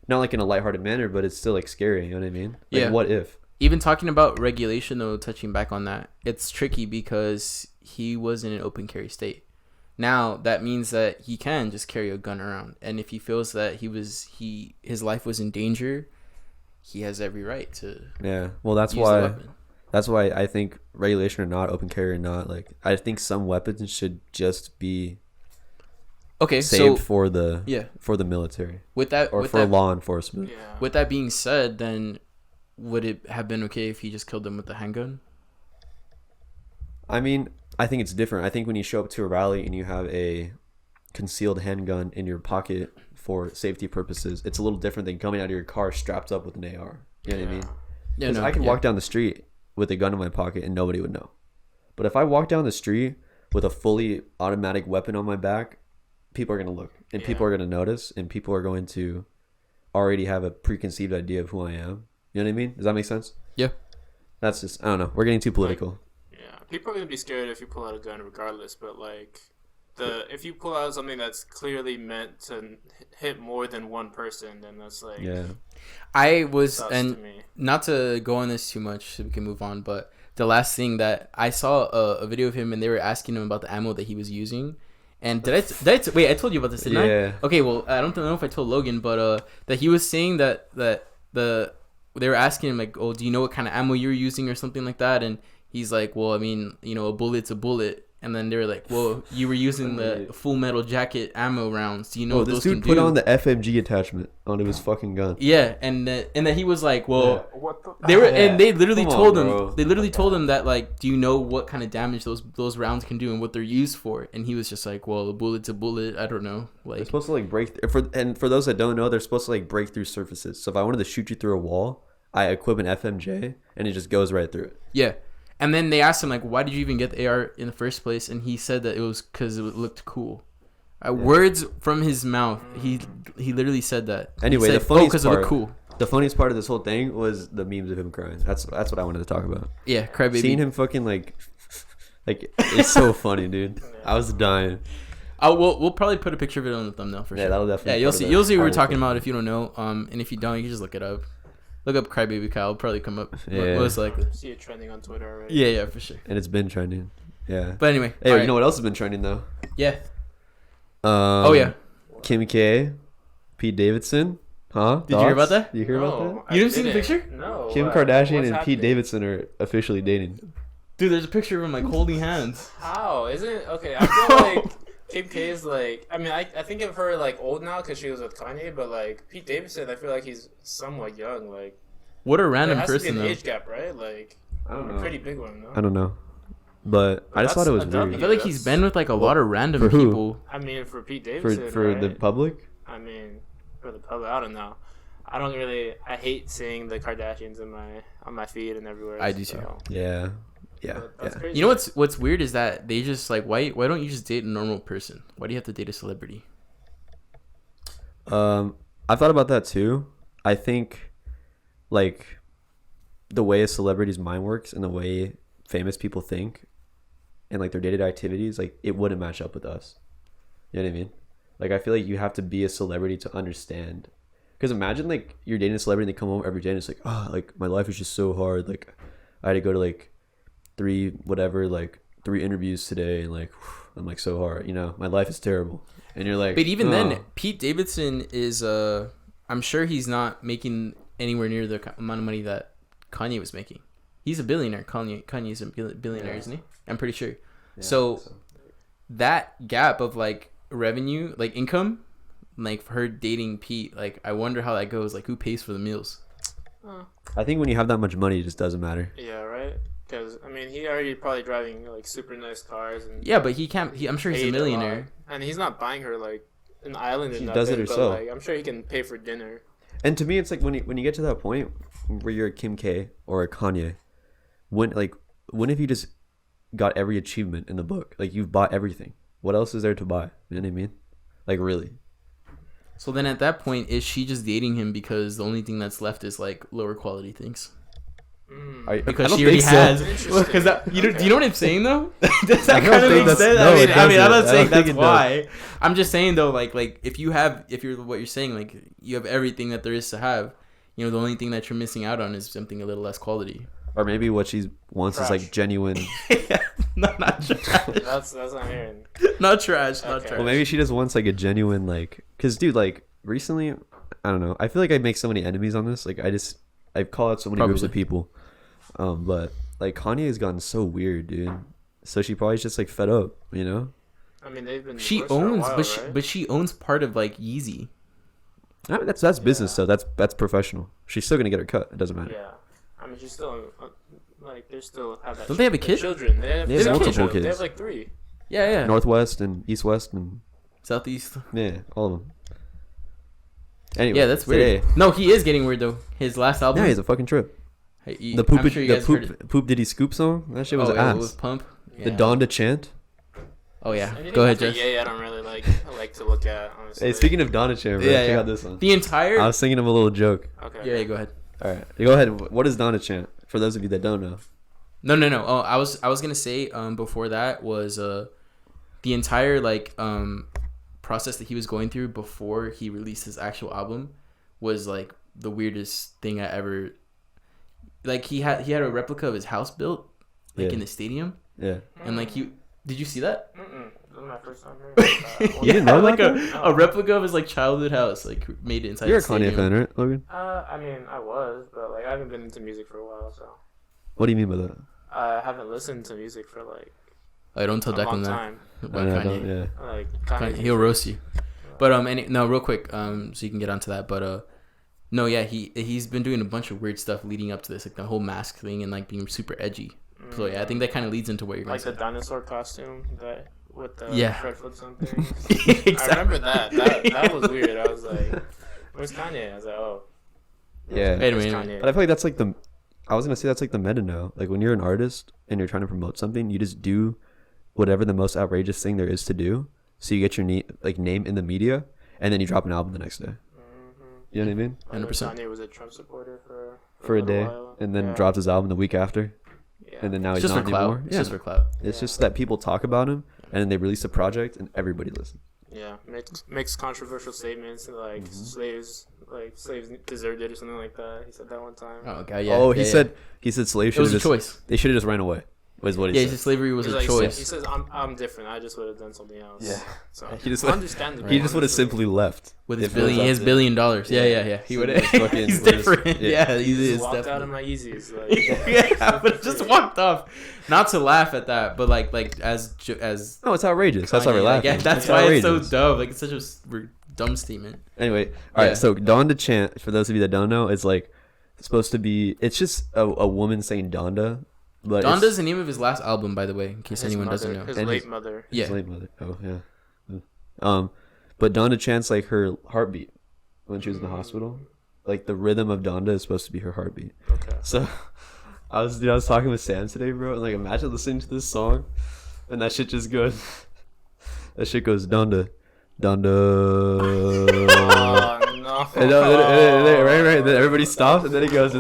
Speaker 1: not like in a lighthearted manner, but it's still like scary. You know what I mean? Like, what if?
Speaker 2: Even talking about regulation though, touching back on that, it's tricky because he was in an open carry state. Now that means that he can just carry a gun around, and if he feels that his life was in danger, he has every right to.
Speaker 1: Yeah, well, that's why I think regulation or not, open carry or not, like I think some weapons should just be saved for the military.
Speaker 2: With that,
Speaker 1: or for law enforcement.
Speaker 3: Yeah.
Speaker 2: With that being said, then would it have been okay if he just killed them with the handgun?
Speaker 1: I mean, I think it's different. I think when you show up to a rally and you have a concealed handgun in your pocket for safety purposes, it's a little different than coming out of your car strapped up with an AR. You know what I mean? Yeah, no, I can walk down the street with a gun in my pocket and nobody would know. But if I walk down the street with a fully automatic weapon on my back, people are going to look and people are going to notice and people are going to already have a preconceived idea of who I am. You know what I mean? Does that make sense?
Speaker 2: Yeah.
Speaker 1: That's just, I don't know. We're getting too political.
Speaker 3: People are gonna be scared if you pull out a gun, regardless. But like, if you pull out something that's clearly meant to hit more than one person, then that's like.
Speaker 1: Yeah.
Speaker 2: I was, and not to go on this too much, so we can move on. But the last thing that I saw a video of him, and they were asking him about the ammo that he was using. And did I wait? I told you about this, didn't I? Okay. Well, I don't know if I told Logan, but that he was saying that they were asking him like, oh, do you know what kind of ammo you're using or something like that, and he's like, well, I mean, a bullet's a bullet. And then they were like, well, you were using the Full Metal Jacket ammo rounds. Do you know what those can do?
Speaker 1: This dude put on the FMG attachment onto his fucking gun.
Speaker 2: Yeah, and that he was like, well, they literally told him that, like, do you know what kind of damage those rounds can do and what they're used for? And he was just like, well, a bullet's a bullet. I don't know. Like,
Speaker 1: they're supposed to like break for those that don't know, they're supposed to like break through surfaces. So if I wanted to shoot you through a wall, I equip an FMJ and it just goes right through it.
Speaker 2: Yeah. And then they asked him, like, why did you even get the AR in the first place? And he said that it was because it looked cool. Words from his mouth. He literally said that.
Speaker 1: Anyway,
Speaker 2: he said,
Speaker 1: the funniest
Speaker 2: because
Speaker 1: part,
Speaker 2: of the cool.
Speaker 1: The funniest part of this whole thing was the memes of him crying. That's what I wanted to talk about.
Speaker 2: Yeah, crybaby.
Speaker 1: Seeing him fucking like it's so funny, dude. I was dying.
Speaker 2: We'll probably put a picture of it on the thumbnail for sure.
Speaker 1: Yeah, that'll definitely.
Speaker 2: Yeah, you'll see what we're talking about if you don't know. And if you don't, you can just look it up. Look up Crybaby Kyle. It'll probably come up.
Speaker 1: Yeah.
Speaker 2: Most likely.
Speaker 3: See it trending on Twitter already.
Speaker 2: Yeah, for sure.
Speaker 1: And it's been trending. Yeah.
Speaker 2: But anyway.
Speaker 1: Hey,
Speaker 2: all
Speaker 1: you know what else has been trending though?
Speaker 2: Yeah.
Speaker 1: Oh
Speaker 2: yeah.
Speaker 1: Kim K, Pete Davidson. Huh?
Speaker 2: Did you hear about that?
Speaker 1: You hear about that?
Speaker 2: You didn't see the picture?
Speaker 3: No.
Speaker 1: Kim Kardashian and Pete Davidson are officially dating.
Speaker 2: Dude, there's a picture of them like holding hands.
Speaker 3: How? Isn't it? Okay, I feel like Kim K is like. I mean, I think of her like old now because she was with Kanye, but like Pete Davidson, I feel like he's somewhat young. Like,
Speaker 2: what a random
Speaker 3: there has
Speaker 2: person
Speaker 3: to be an
Speaker 2: though.
Speaker 3: age gap, right? Like,
Speaker 1: I don't
Speaker 3: a
Speaker 1: know.
Speaker 3: pretty big one, no?
Speaker 1: I don't know. But I just thought it was
Speaker 3: That's a
Speaker 1: weird.
Speaker 2: I feel like he's been with like a lot of random
Speaker 1: For who?
Speaker 2: people.
Speaker 3: I mean, for Pete Davidson,
Speaker 1: For
Speaker 3: right?
Speaker 1: the public?
Speaker 3: I mean, for the public, I don't know. I don't really. I hate seeing the Kardashians on my feed and everywhere.
Speaker 2: I do too.
Speaker 1: Yeah. Yeah.
Speaker 3: That's crazy.
Speaker 2: You know what's weird is that they just like why don't you just date a normal person? Why do you have to date a celebrity?
Speaker 1: I thought about that too. I think like the way a celebrity's mind works and the way famous people think and like their day-to-day activities, like it wouldn't match up with us. You know what I mean? Like I feel like you have to be a celebrity to understand. Because imagine like you're dating a celebrity and they come home every day and it's like, oh, like my life is just so hard. Like I had to go to like 3 interviews today and like I'm like so hard. You know, my life is terrible. And you're like,
Speaker 2: but even then, Pete Davidson is I'm sure he's not making anywhere near the amount of money that Kanye was making. He's a billionaire. Kanye's a billionaire, isn't he? I'm pretty sure.
Speaker 1: Yeah,
Speaker 2: so that gap of like revenue, like income, like for her dating Pete, like I wonder how that goes. Like who pays for the meals?
Speaker 1: I think when you have that much money, it just doesn't matter.
Speaker 3: Yeah, right. Because I mean, he already probably driving like super nice cars and
Speaker 2: Yeah, but he can't. I'm sure he's a
Speaker 3: paid
Speaker 2: millionaire.
Speaker 3: lot. And he's not buying her like an island.
Speaker 1: He
Speaker 3: and
Speaker 1: does it
Speaker 3: nothing,
Speaker 1: herself.
Speaker 3: But, like, I'm sure he can pay for dinner.
Speaker 1: And to me, it's like when you get to that point where you're a Kim K or a Kanye, when if you just got every achievement in the book, like you've bought everything, what else is there to buy? You know what I mean? Like really.
Speaker 2: So then at that point, is she just dating him because the only thing that's left is like lower quality things? Because she already has. Because do you know what I'm saying though? Does that kind of make sense?
Speaker 1: No,
Speaker 2: I mean, I'm not saying that's
Speaker 1: it
Speaker 2: why. I'm just saying though, like if you're what you're saying, like you have everything that there is to have. You know, the only thing that you're missing out on is something a little less quality.
Speaker 1: Or maybe what she wants is like genuine.
Speaker 2: Not trash.
Speaker 3: That's what I'm hearing.
Speaker 2: Not trash. Not
Speaker 3: Okay.
Speaker 2: trash.
Speaker 1: Well, maybe she just wants like a genuine like. Cause dude, like recently, I don't know. I feel like I make so many enemies on this. Like I call out so many groups of people. But like Kanye has gotten so weird, dude. So she probably just like fed up, you know.
Speaker 3: I mean, they've been.
Speaker 2: She
Speaker 3: divorced for a
Speaker 2: owns,
Speaker 3: while,
Speaker 2: but she owns part of like Yeezy.
Speaker 1: I mean, that's business though. That's professional. She's still gonna get her cut. It doesn't matter.
Speaker 3: Yeah, I mean, she's still like they still have that.
Speaker 2: Don't they have a
Speaker 3: the
Speaker 2: kid?
Speaker 3: Children. They have
Speaker 1: multiple
Speaker 3: children.
Speaker 1: kids.
Speaker 3: They have like 3.
Speaker 2: Yeah.
Speaker 1: Northwest and East West and
Speaker 2: Southeast.
Speaker 1: yeah, all of them. Anyway,
Speaker 2: Yeah, that's weird.
Speaker 1: today-
Speaker 2: No, he is getting weird though. His last album.
Speaker 1: Yeah, he's a fucking trip.
Speaker 2: Hey,
Speaker 1: The poop Diddy Scoop song. That shit was
Speaker 2: It was
Speaker 1: ass.
Speaker 2: Pump.
Speaker 1: The Donda chant.
Speaker 2: Oh yeah.
Speaker 3: Anything
Speaker 2: Go ahead,
Speaker 3: after
Speaker 2: Jess.
Speaker 3: Ye, I don't really like to look at. Honestly.
Speaker 1: Hey, speaking of Donda chant, bro, check out this one.
Speaker 2: The entire.
Speaker 1: I was thinking of a little joke.
Speaker 3: Okay.
Speaker 2: Yeah, go ahead.
Speaker 1: All right, go ahead. What is Donda chant? For those of you that don't know.
Speaker 2: No. Oh, I was gonna say before that was the entire like process that he was going through before he released his actual album was like the weirdest thing I ever. Like he had a replica of his house built like in the stadium.
Speaker 1: Yeah.
Speaker 2: And like did you see that?
Speaker 3: This is my first time hearing that.
Speaker 1: You didn't know
Speaker 2: like
Speaker 1: about
Speaker 2: a replica of his like childhood house like made inside.
Speaker 1: You're a
Speaker 2: the
Speaker 1: Kanye
Speaker 2: stadium.
Speaker 1: fan, right, Logan?
Speaker 3: I mean, I was, but like I haven't been into music for a while, so
Speaker 1: What do you mean by that?
Speaker 3: I haven't listened to music for like
Speaker 2: Oh, don't tell
Speaker 3: a long
Speaker 2: Declan that.
Speaker 3: time.
Speaker 2: About
Speaker 1: I
Speaker 2: Kanye.
Speaker 1: don't- yeah.
Speaker 3: Like
Speaker 2: Kanye, he'll roast you. But no, real quick, so you can get onto that. But no, yeah, he's been doing a bunch of weird stuff leading up to this, like the whole mask thing and like being super edgy. So yeah, I think that kind of leads into what you're gonna
Speaker 3: like
Speaker 2: say.
Speaker 3: the dinosaur costume that with the
Speaker 2: Yeah.
Speaker 3: Fred Flintstone thing.
Speaker 2: Exactly.
Speaker 3: I remember that. That was weird. I was like, "Where's Kanye?" I was like, "Oh,
Speaker 1: Yeah.
Speaker 2: Anyway,
Speaker 3: where's
Speaker 2: anyway.
Speaker 3: Kanye?"
Speaker 1: But I feel like that's like I was gonna say that's like the meta now. Like when you're an artist and you're trying to promote something, you just do whatever the most outrageous thing there is to do, so you get your name in the media, and then you drop an album the next day. You know what I mean?
Speaker 2: 100%.
Speaker 3: Kanye was a Trump supporter
Speaker 1: For a day,
Speaker 3: while.
Speaker 1: and then dropped his album the week after, and then now
Speaker 2: It's
Speaker 1: he's
Speaker 2: just
Speaker 1: not
Speaker 2: for clout.
Speaker 1: anymore.
Speaker 2: It's just for clout.
Speaker 1: It's just that people talk about him, and then they release a project, and everybody listens.
Speaker 3: Yeah, makes controversial statements like slaves deserved it or something like that. He said that one time.
Speaker 2: Oh god, yeah.
Speaker 1: He said slaves
Speaker 2: it was
Speaker 1: should
Speaker 2: a choice.
Speaker 1: They should have just ran away. Was what he
Speaker 2: Yeah,
Speaker 1: said.
Speaker 2: he said slavery was
Speaker 3: He's
Speaker 2: a
Speaker 3: like,
Speaker 2: choice.
Speaker 3: He says, I'm different. I just would have done something else.
Speaker 1: Yeah.
Speaker 3: So
Speaker 1: He just
Speaker 3: understandable.
Speaker 1: He just would have
Speaker 3: honestly.
Speaker 1: simply left
Speaker 2: With his
Speaker 1: if it was up
Speaker 2: $1
Speaker 1: to-
Speaker 2: billion. Yeah. He
Speaker 1: So
Speaker 2: would
Speaker 1: just
Speaker 2: have.
Speaker 1: fucking
Speaker 2: He's
Speaker 1: would just-
Speaker 2: different.
Speaker 1: yeah.
Speaker 2: Yeah, he
Speaker 3: Just
Speaker 2: is
Speaker 3: walked out
Speaker 2: definitely.
Speaker 3: of my Yeezys. Like,
Speaker 2: Yeah, but just walked off. Not to laugh at that, but like as
Speaker 1: No, it's outrageous. That's why we're
Speaker 2: Kanye, like,
Speaker 1: laughing.
Speaker 2: yeah, that's
Speaker 1: It's
Speaker 2: why it's
Speaker 1: outrageous.
Speaker 2: so dumb. Like it's such a dumb statement.
Speaker 1: Anyway, all right.
Speaker 2: Yeah.
Speaker 1: So Donda chant, for those of you that don't know, is like supposed to be. It's just a woman saying Donda, but it's-
Speaker 2: Donda's the name of his last album, by the way, in case
Speaker 3: his
Speaker 2: anyone
Speaker 3: mother,
Speaker 2: doesn't know.
Speaker 3: His
Speaker 1: And
Speaker 3: late
Speaker 1: his-
Speaker 3: mother.
Speaker 1: his
Speaker 2: Yeah.
Speaker 1: late mother. Oh yeah. But Donda chants like her heartbeat when she was in the hospital. Like the rhythm of Donda is supposed to be her heartbeat.
Speaker 3: Okay.
Speaker 1: So I was talking with Sam today, bro, and like imagine listening to this song, and that shit just goes. That shit goes Donda, Donda.
Speaker 3: Oh no.
Speaker 1: And then, right. Then everybody stops, and then it goes,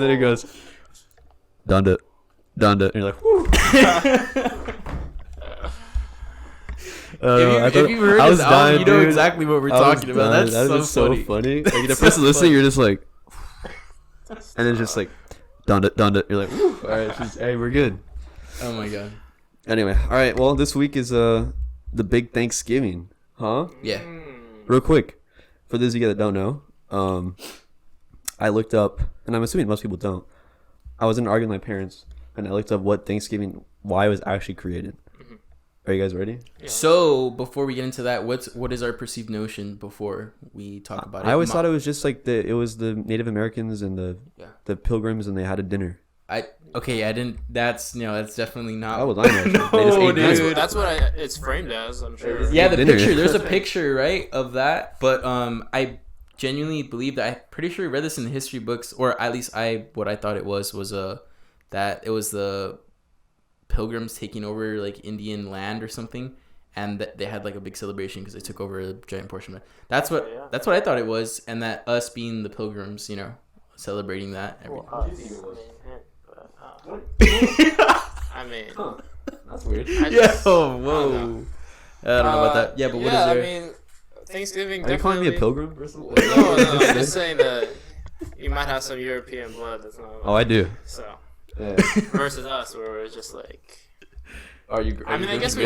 Speaker 1: Donda, Donda, and you're like, whoo.
Speaker 2: If you've heard his album, you know exactly what we're talking about. That's so funny.
Speaker 1: Like the person listening, you're just like, and then just like, Donda, Donda. You're like, woo. All right, hey, we're good.
Speaker 2: Oh my god.
Speaker 1: Anyway, all right. Well, this week is the big Thanksgiving, huh?
Speaker 2: Yeah.
Speaker 1: Real quick, for those of you that don't know, I looked up, and I'm assuming most people don't. I was in an argument with my parents, and I looked up why it was actually created. Are you guys ready?
Speaker 3: Yeah.
Speaker 2: So before we get into that, what is our perceived notion before we talk about it?
Speaker 1: I always thought it was just like it was the Native Americans and
Speaker 2: Yeah.
Speaker 1: the Pilgrims, and they had a dinner.
Speaker 2: I didn't. That's definitely not.
Speaker 1: That was lying, actually.
Speaker 2: No,
Speaker 1: They just ate
Speaker 2: dude.
Speaker 1: dinner.
Speaker 3: That's what it's framed as. I'm sure.
Speaker 2: Yeah, the
Speaker 1: Dinner.
Speaker 2: picture. There's a picture, right, of that. But I genuinely believe that. I'm pretty sure I read this in the history books, or at least what I thought it was that it was the Pilgrims taking over like Indian land or something, and that they had like a big celebration because they took over a giant portion of it. That's what I thought it was, and that us being the Pilgrims, celebrating that.
Speaker 3: I mean,
Speaker 1: That's weird.
Speaker 3: I
Speaker 2: Yeah.
Speaker 3: just-
Speaker 2: Oh, whoa. I don't know about that. Yeah, but what is
Speaker 3: yeah,
Speaker 2: there?
Speaker 3: I mean, Thanksgiving.
Speaker 1: Are you calling me a
Speaker 3: definitely-
Speaker 1: pilgrim or something?
Speaker 3: No, I'm just saying that you might have some European blood that's not.
Speaker 1: Oh, I do.
Speaker 3: So
Speaker 1: Yeah.
Speaker 3: versus us, where we're just like.
Speaker 1: Are you?
Speaker 3: I mean, I guess we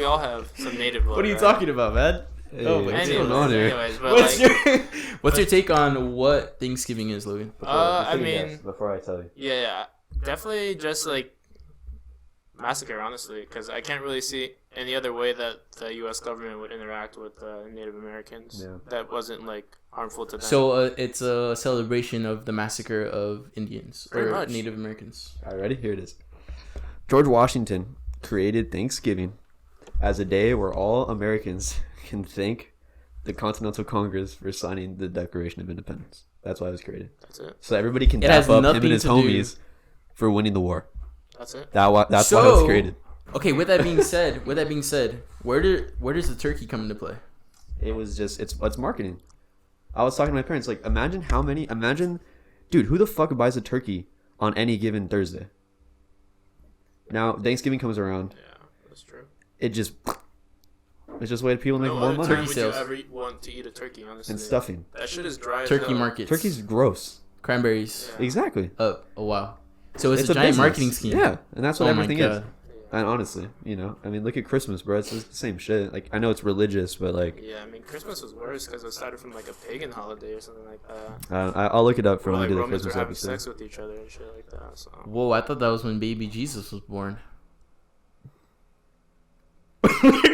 Speaker 3: all have some native blood.
Speaker 2: What are you
Speaker 3: right?
Speaker 2: talking about, man?
Speaker 1: Hey,
Speaker 2: Oh my
Speaker 1: what's
Speaker 2: God.
Speaker 1: going on here?
Speaker 3: Anyways, but
Speaker 2: What's
Speaker 3: like,
Speaker 2: your take on what Thanksgiving is, Logan?
Speaker 3: I mean,
Speaker 1: before I tell you,
Speaker 3: yeah, definitely just like massacre, honestly, because I can't really see any other way that the U.S. government would interact with Native Americans that wasn't like harmful to them.
Speaker 2: So it's a celebration of the massacre of Indians
Speaker 3: Pretty
Speaker 2: or
Speaker 3: much.
Speaker 2: Native Americans.
Speaker 1: all right, ready? Here it is. George Washington created Thanksgiving as a day where all Americans can thank the Continental Congress for signing the Declaration of Independence. That's why it was created.
Speaker 3: That's it.
Speaker 1: So everybody can
Speaker 2: It has
Speaker 1: tap up him
Speaker 2: nothing
Speaker 1: and his
Speaker 2: to do-
Speaker 1: homies for winning the war.
Speaker 3: That's it.
Speaker 1: That's why it
Speaker 2: So-
Speaker 1: was created.
Speaker 2: Okay, with that being said, where does the turkey come into play?
Speaker 1: It was just it's marketing. I was talking to my parents like imagine dude, who the fuck buys a turkey on any given Thursday? Now Thanksgiving comes around,
Speaker 3: Yeah, that's true.
Speaker 1: it's just a way for people to make
Speaker 3: No
Speaker 1: more
Speaker 3: other
Speaker 1: money.
Speaker 3: time
Speaker 2: Turkey
Speaker 3: would
Speaker 2: sales.
Speaker 3: you ever want to eat a turkey, honestly.
Speaker 1: And stuffing.
Speaker 3: That shit is dry. as
Speaker 2: Turkey
Speaker 3: hell.
Speaker 2: markets.
Speaker 1: Turkey's gross.
Speaker 2: Cranberries.
Speaker 3: Yeah.
Speaker 1: Exactly.
Speaker 2: Oh wow. So it's a giant
Speaker 1: business.
Speaker 2: marketing scheme.
Speaker 1: Yeah, and that's what
Speaker 2: Oh my
Speaker 1: everything is.
Speaker 2: God.
Speaker 1: And honestly, I mean, look at Christmas, bro. It's just the same shit. Like, I know it's religious, but like,
Speaker 3: Yeah, I mean, Christmas was worse because it started from like a pagan holiday or something like that.
Speaker 1: I'll look it up for
Speaker 3: Where
Speaker 1: when
Speaker 3: like
Speaker 1: we do the
Speaker 3: Romans were
Speaker 1: Christmas
Speaker 3: having
Speaker 1: episode.
Speaker 3: sex with each other and shit like that. So.
Speaker 2: Whoa, I thought that was when baby Jesus was born.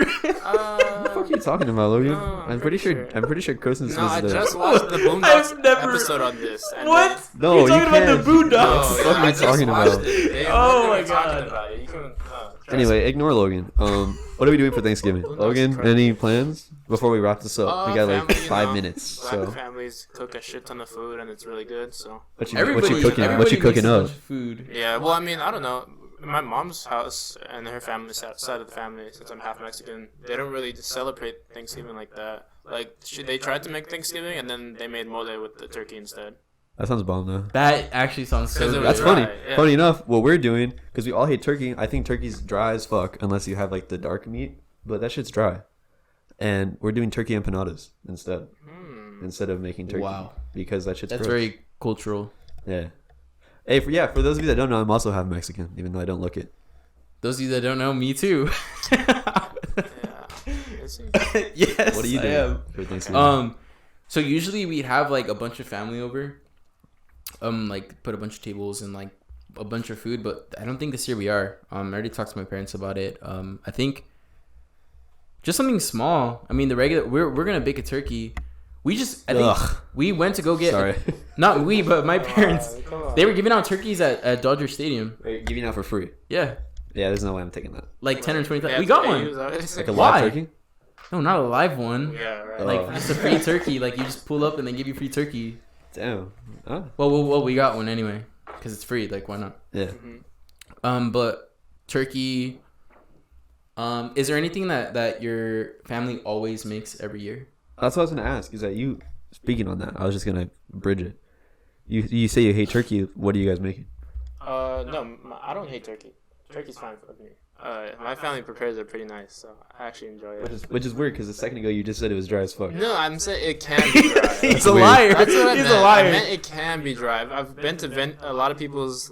Speaker 1: What are you talking about, Logan?
Speaker 3: No,
Speaker 1: I'm pretty sure. I'm pretty sure Christmas
Speaker 3: No, I
Speaker 1: was the.
Speaker 3: just watched the
Speaker 2: I've
Speaker 3: Boondocks
Speaker 2: never-
Speaker 3: episode on this. And
Speaker 2: What?
Speaker 1: No,
Speaker 2: You're
Speaker 1: you
Speaker 2: talking about
Speaker 1: can't.
Speaker 2: the Boondocks?
Speaker 3: No,
Speaker 1: What the fuck are you
Speaker 3: I just
Speaker 1: talking
Speaker 3: watched
Speaker 1: about?
Speaker 3: it. They
Speaker 2: Oh
Speaker 3: were
Speaker 2: my
Speaker 3: talking
Speaker 2: God.
Speaker 3: about it. You can, trust
Speaker 1: Anyway,
Speaker 3: me.
Speaker 1: ignore Logan. What are we doing for Thanksgiving?
Speaker 3: Boondocks
Speaker 1: Logan,
Speaker 3: is crazy.
Speaker 1: any plans before we wrap this up? We got like
Speaker 3: family,
Speaker 1: 5 minutes.
Speaker 3: Black
Speaker 1: So
Speaker 3: families cook a shit ton of food and it's really good. So
Speaker 1: what you
Speaker 2: Everybody,
Speaker 1: cooking?
Speaker 2: everybody
Speaker 1: What you
Speaker 2: makes
Speaker 1: cooking
Speaker 2: a
Speaker 1: up?
Speaker 2: bunch of food.
Speaker 3: yeah, well, I mean, I don't know. my mom's house and her family side of the family, since I'm half Mexican, they don't really celebrate Thanksgiving like that. Like they tried to make Thanksgiving and then they made mole with the turkey instead.
Speaker 1: That sounds bomb though.
Speaker 2: That actually sounds so good.
Speaker 1: That's funny.
Speaker 3: Yeah.
Speaker 1: Funny enough, what we're doing, because we all hate turkey. I think turkey's dry as fuck unless you have like the dark meat, but that shit's dry. And we're doing turkey empanadas instead of making turkey.
Speaker 2: Wow.
Speaker 1: Because that shit's
Speaker 2: That's
Speaker 1: gross.
Speaker 2: very cultural.
Speaker 1: Yeah. Hey, for those of you that don't know, I'm also half Mexican, even though I don't look it.
Speaker 2: Those of you that don't know, me too.
Speaker 3: Yeah. Is he?
Speaker 2: Yes.
Speaker 1: What are you
Speaker 2: I
Speaker 1: doing
Speaker 2: am.
Speaker 1: for Thanksgiving?
Speaker 2: So usually we'd have like a bunch of family over, like put a bunch of tables and like a bunch of food, but I don't think this year we are. I already talked to my parents about it. I think just something small. I mean, the regular we're gonna bake a turkey. We went to go get
Speaker 1: Sorry.
Speaker 2: not we, but my parents.
Speaker 3: Come on.
Speaker 2: They were giving out turkeys at Dodger Stadium.
Speaker 1: Wait, giving out for free.
Speaker 2: Yeah,
Speaker 1: Yeah, there's no way I'm taking that.
Speaker 2: like 10 or 20.
Speaker 3: They
Speaker 2: We
Speaker 3: have
Speaker 2: got
Speaker 3: to pay
Speaker 2: one.
Speaker 3: you, is that what it is?
Speaker 1: Like a
Speaker 2: Why?
Speaker 1: live turkey?
Speaker 2: No, not a live one.
Speaker 3: Yeah, right.
Speaker 1: Oh.
Speaker 2: Like just a free turkey. Like you just pull up and they give you free turkey.
Speaker 1: Damn. Oh.
Speaker 2: Well, we got one anyway because it's free. Like why not?
Speaker 1: Yeah.
Speaker 2: But turkey. Is there anything that your family always makes every year?
Speaker 1: That's what I was gonna ask. Is that you? Speaking on that, I was just gonna bridge it. You say you hate turkey. What are you guys making?
Speaker 3: No, I don't hate turkey. Turkey's fine for me. My family prepares it pretty nice, so I actually enjoy it.
Speaker 1: Which is weird because a second ago you just said it was dry as fuck.
Speaker 3: No, I'm saying it can be dry.
Speaker 2: He's a
Speaker 1: weird.
Speaker 2: liar.
Speaker 3: That's what I
Speaker 2: He's
Speaker 3: meant.
Speaker 2: a liar.
Speaker 3: I meant it can be dry. I've been to a lot of people's,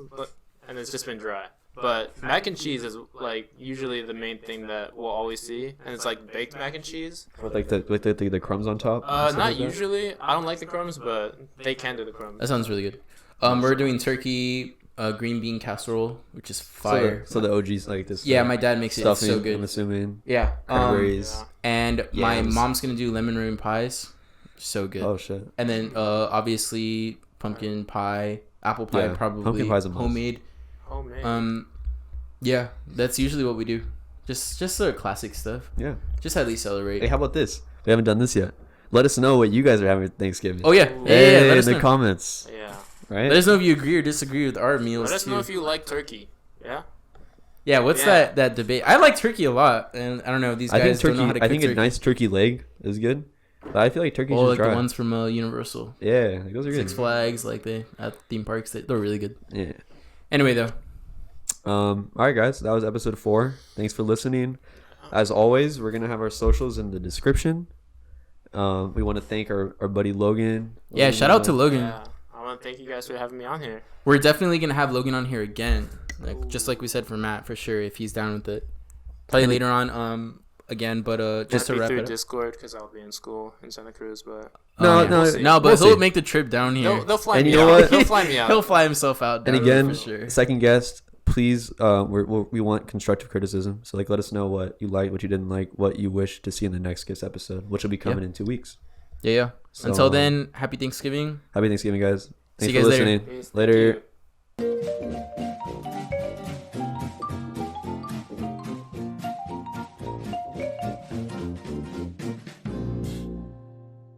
Speaker 3: and it's just been dry. But mac and cheese is like usually the main thing that we'll always see, and it's like baked mac and cheese.
Speaker 1: With like the crumbs on top. and stuff
Speaker 3: Not
Speaker 1: like that?
Speaker 3: usually. I don't like the crumbs, but they can do the crumbs.
Speaker 2: That sounds really good. We're doing turkey, green bean casserole, which is fire.
Speaker 1: So the OG's like this.
Speaker 2: Yeah, my dad makes it. It's
Speaker 1: stuffing.
Speaker 2: so good.
Speaker 1: I'm assuming.
Speaker 2: Yeah.
Speaker 1: Cranberries.
Speaker 3: Yeah.
Speaker 2: And my
Speaker 1: Yams.
Speaker 2: mom's gonna do lemon meringue pies. So good.
Speaker 1: Oh shit.
Speaker 2: And then obviously pumpkin pie, apple pie,
Speaker 1: Yeah,
Speaker 2: probably
Speaker 1: pumpkin pie's a must.
Speaker 2: homemade.
Speaker 3: Oh man.
Speaker 2: Yeah, that's usually what we do. Just the classic stuff.
Speaker 1: Yeah.
Speaker 2: Just at least celebrate.
Speaker 1: Hey, how about this? We haven't done this yet. Let us know what you guys are having for Thanksgiving.
Speaker 2: Oh yeah,
Speaker 1: Hey,
Speaker 2: Let us
Speaker 1: in the
Speaker 2: know.
Speaker 1: comments.
Speaker 3: Yeah.
Speaker 1: Right.
Speaker 2: Let us know if you agree or disagree with our meals
Speaker 3: Let us
Speaker 2: too.
Speaker 3: know if you like turkey. Yeah.
Speaker 2: Yeah, what's
Speaker 3: Yeah.
Speaker 2: that debate? I like turkey a lot, and I don't know, these
Speaker 1: I
Speaker 2: guys
Speaker 1: think turkey.
Speaker 2: don't know how to cook
Speaker 1: I think
Speaker 2: turkey.
Speaker 1: a nice turkey leg is good. But I feel like turkey's
Speaker 2: Oh,
Speaker 1: just
Speaker 2: like
Speaker 1: dry.
Speaker 2: the ones from Universal,
Speaker 1: Yeah, like those are good.
Speaker 2: Six Flags, like at theme parks. They're really good.
Speaker 1: Yeah.
Speaker 2: Anyway, though,
Speaker 1: All right, guys. That was episode 4. Thanks for listening. As always, we're gonna have our socials in the description. We want to thank our buddy Logan.
Speaker 2: yeah, shout out to Logan.
Speaker 3: Yeah. I want to thank you guys for having me on here.
Speaker 2: We're definitely gonna have Logan on here again, like just like we said for Matt, for sure, if he's down with it. Probably later on, again, but just to
Speaker 3: Might be
Speaker 2: wrap
Speaker 3: through
Speaker 2: it up.
Speaker 3: Discord because I'll be in school in Santa Cruz, but
Speaker 1: No,
Speaker 2: yeah.
Speaker 1: no,
Speaker 3: We'll see.
Speaker 2: No, but
Speaker 1: we'll
Speaker 2: he'll
Speaker 1: see.
Speaker 2: make the trip down here.
Speaker 3: they'll fly
Speaker 1: And
Speaker 3: me
Speaker 1: you know
Speaker 3: out.
Speaker 1: what?
Speaker 3: They'll fly me out.
Speaker 2: He'll fly himself out.
Speaker 1: And
Speaker 2: down
Speaker 1: again,
Speaker 2: for sure.
Speaker 1: second guest, please. We want constructive criticism. So like, let us know what you liked, what you didn't like, what you wish to see in the next guest episode, which will be coming in 2 weeks.
Speaker 2: Yeah.
Speaker 1: So,
Speaker 2: Until then, happy Thanksgiving.
Speaker 1: Happy Thanksgiving, guys. Thanks
Speaker 2: See you
Speaker 1: for
Speaker 2: guys later.
Speaker 1: listening.
Speaker 3: Peace. Thank
Speaker 1: Later.
Speaker 3: you.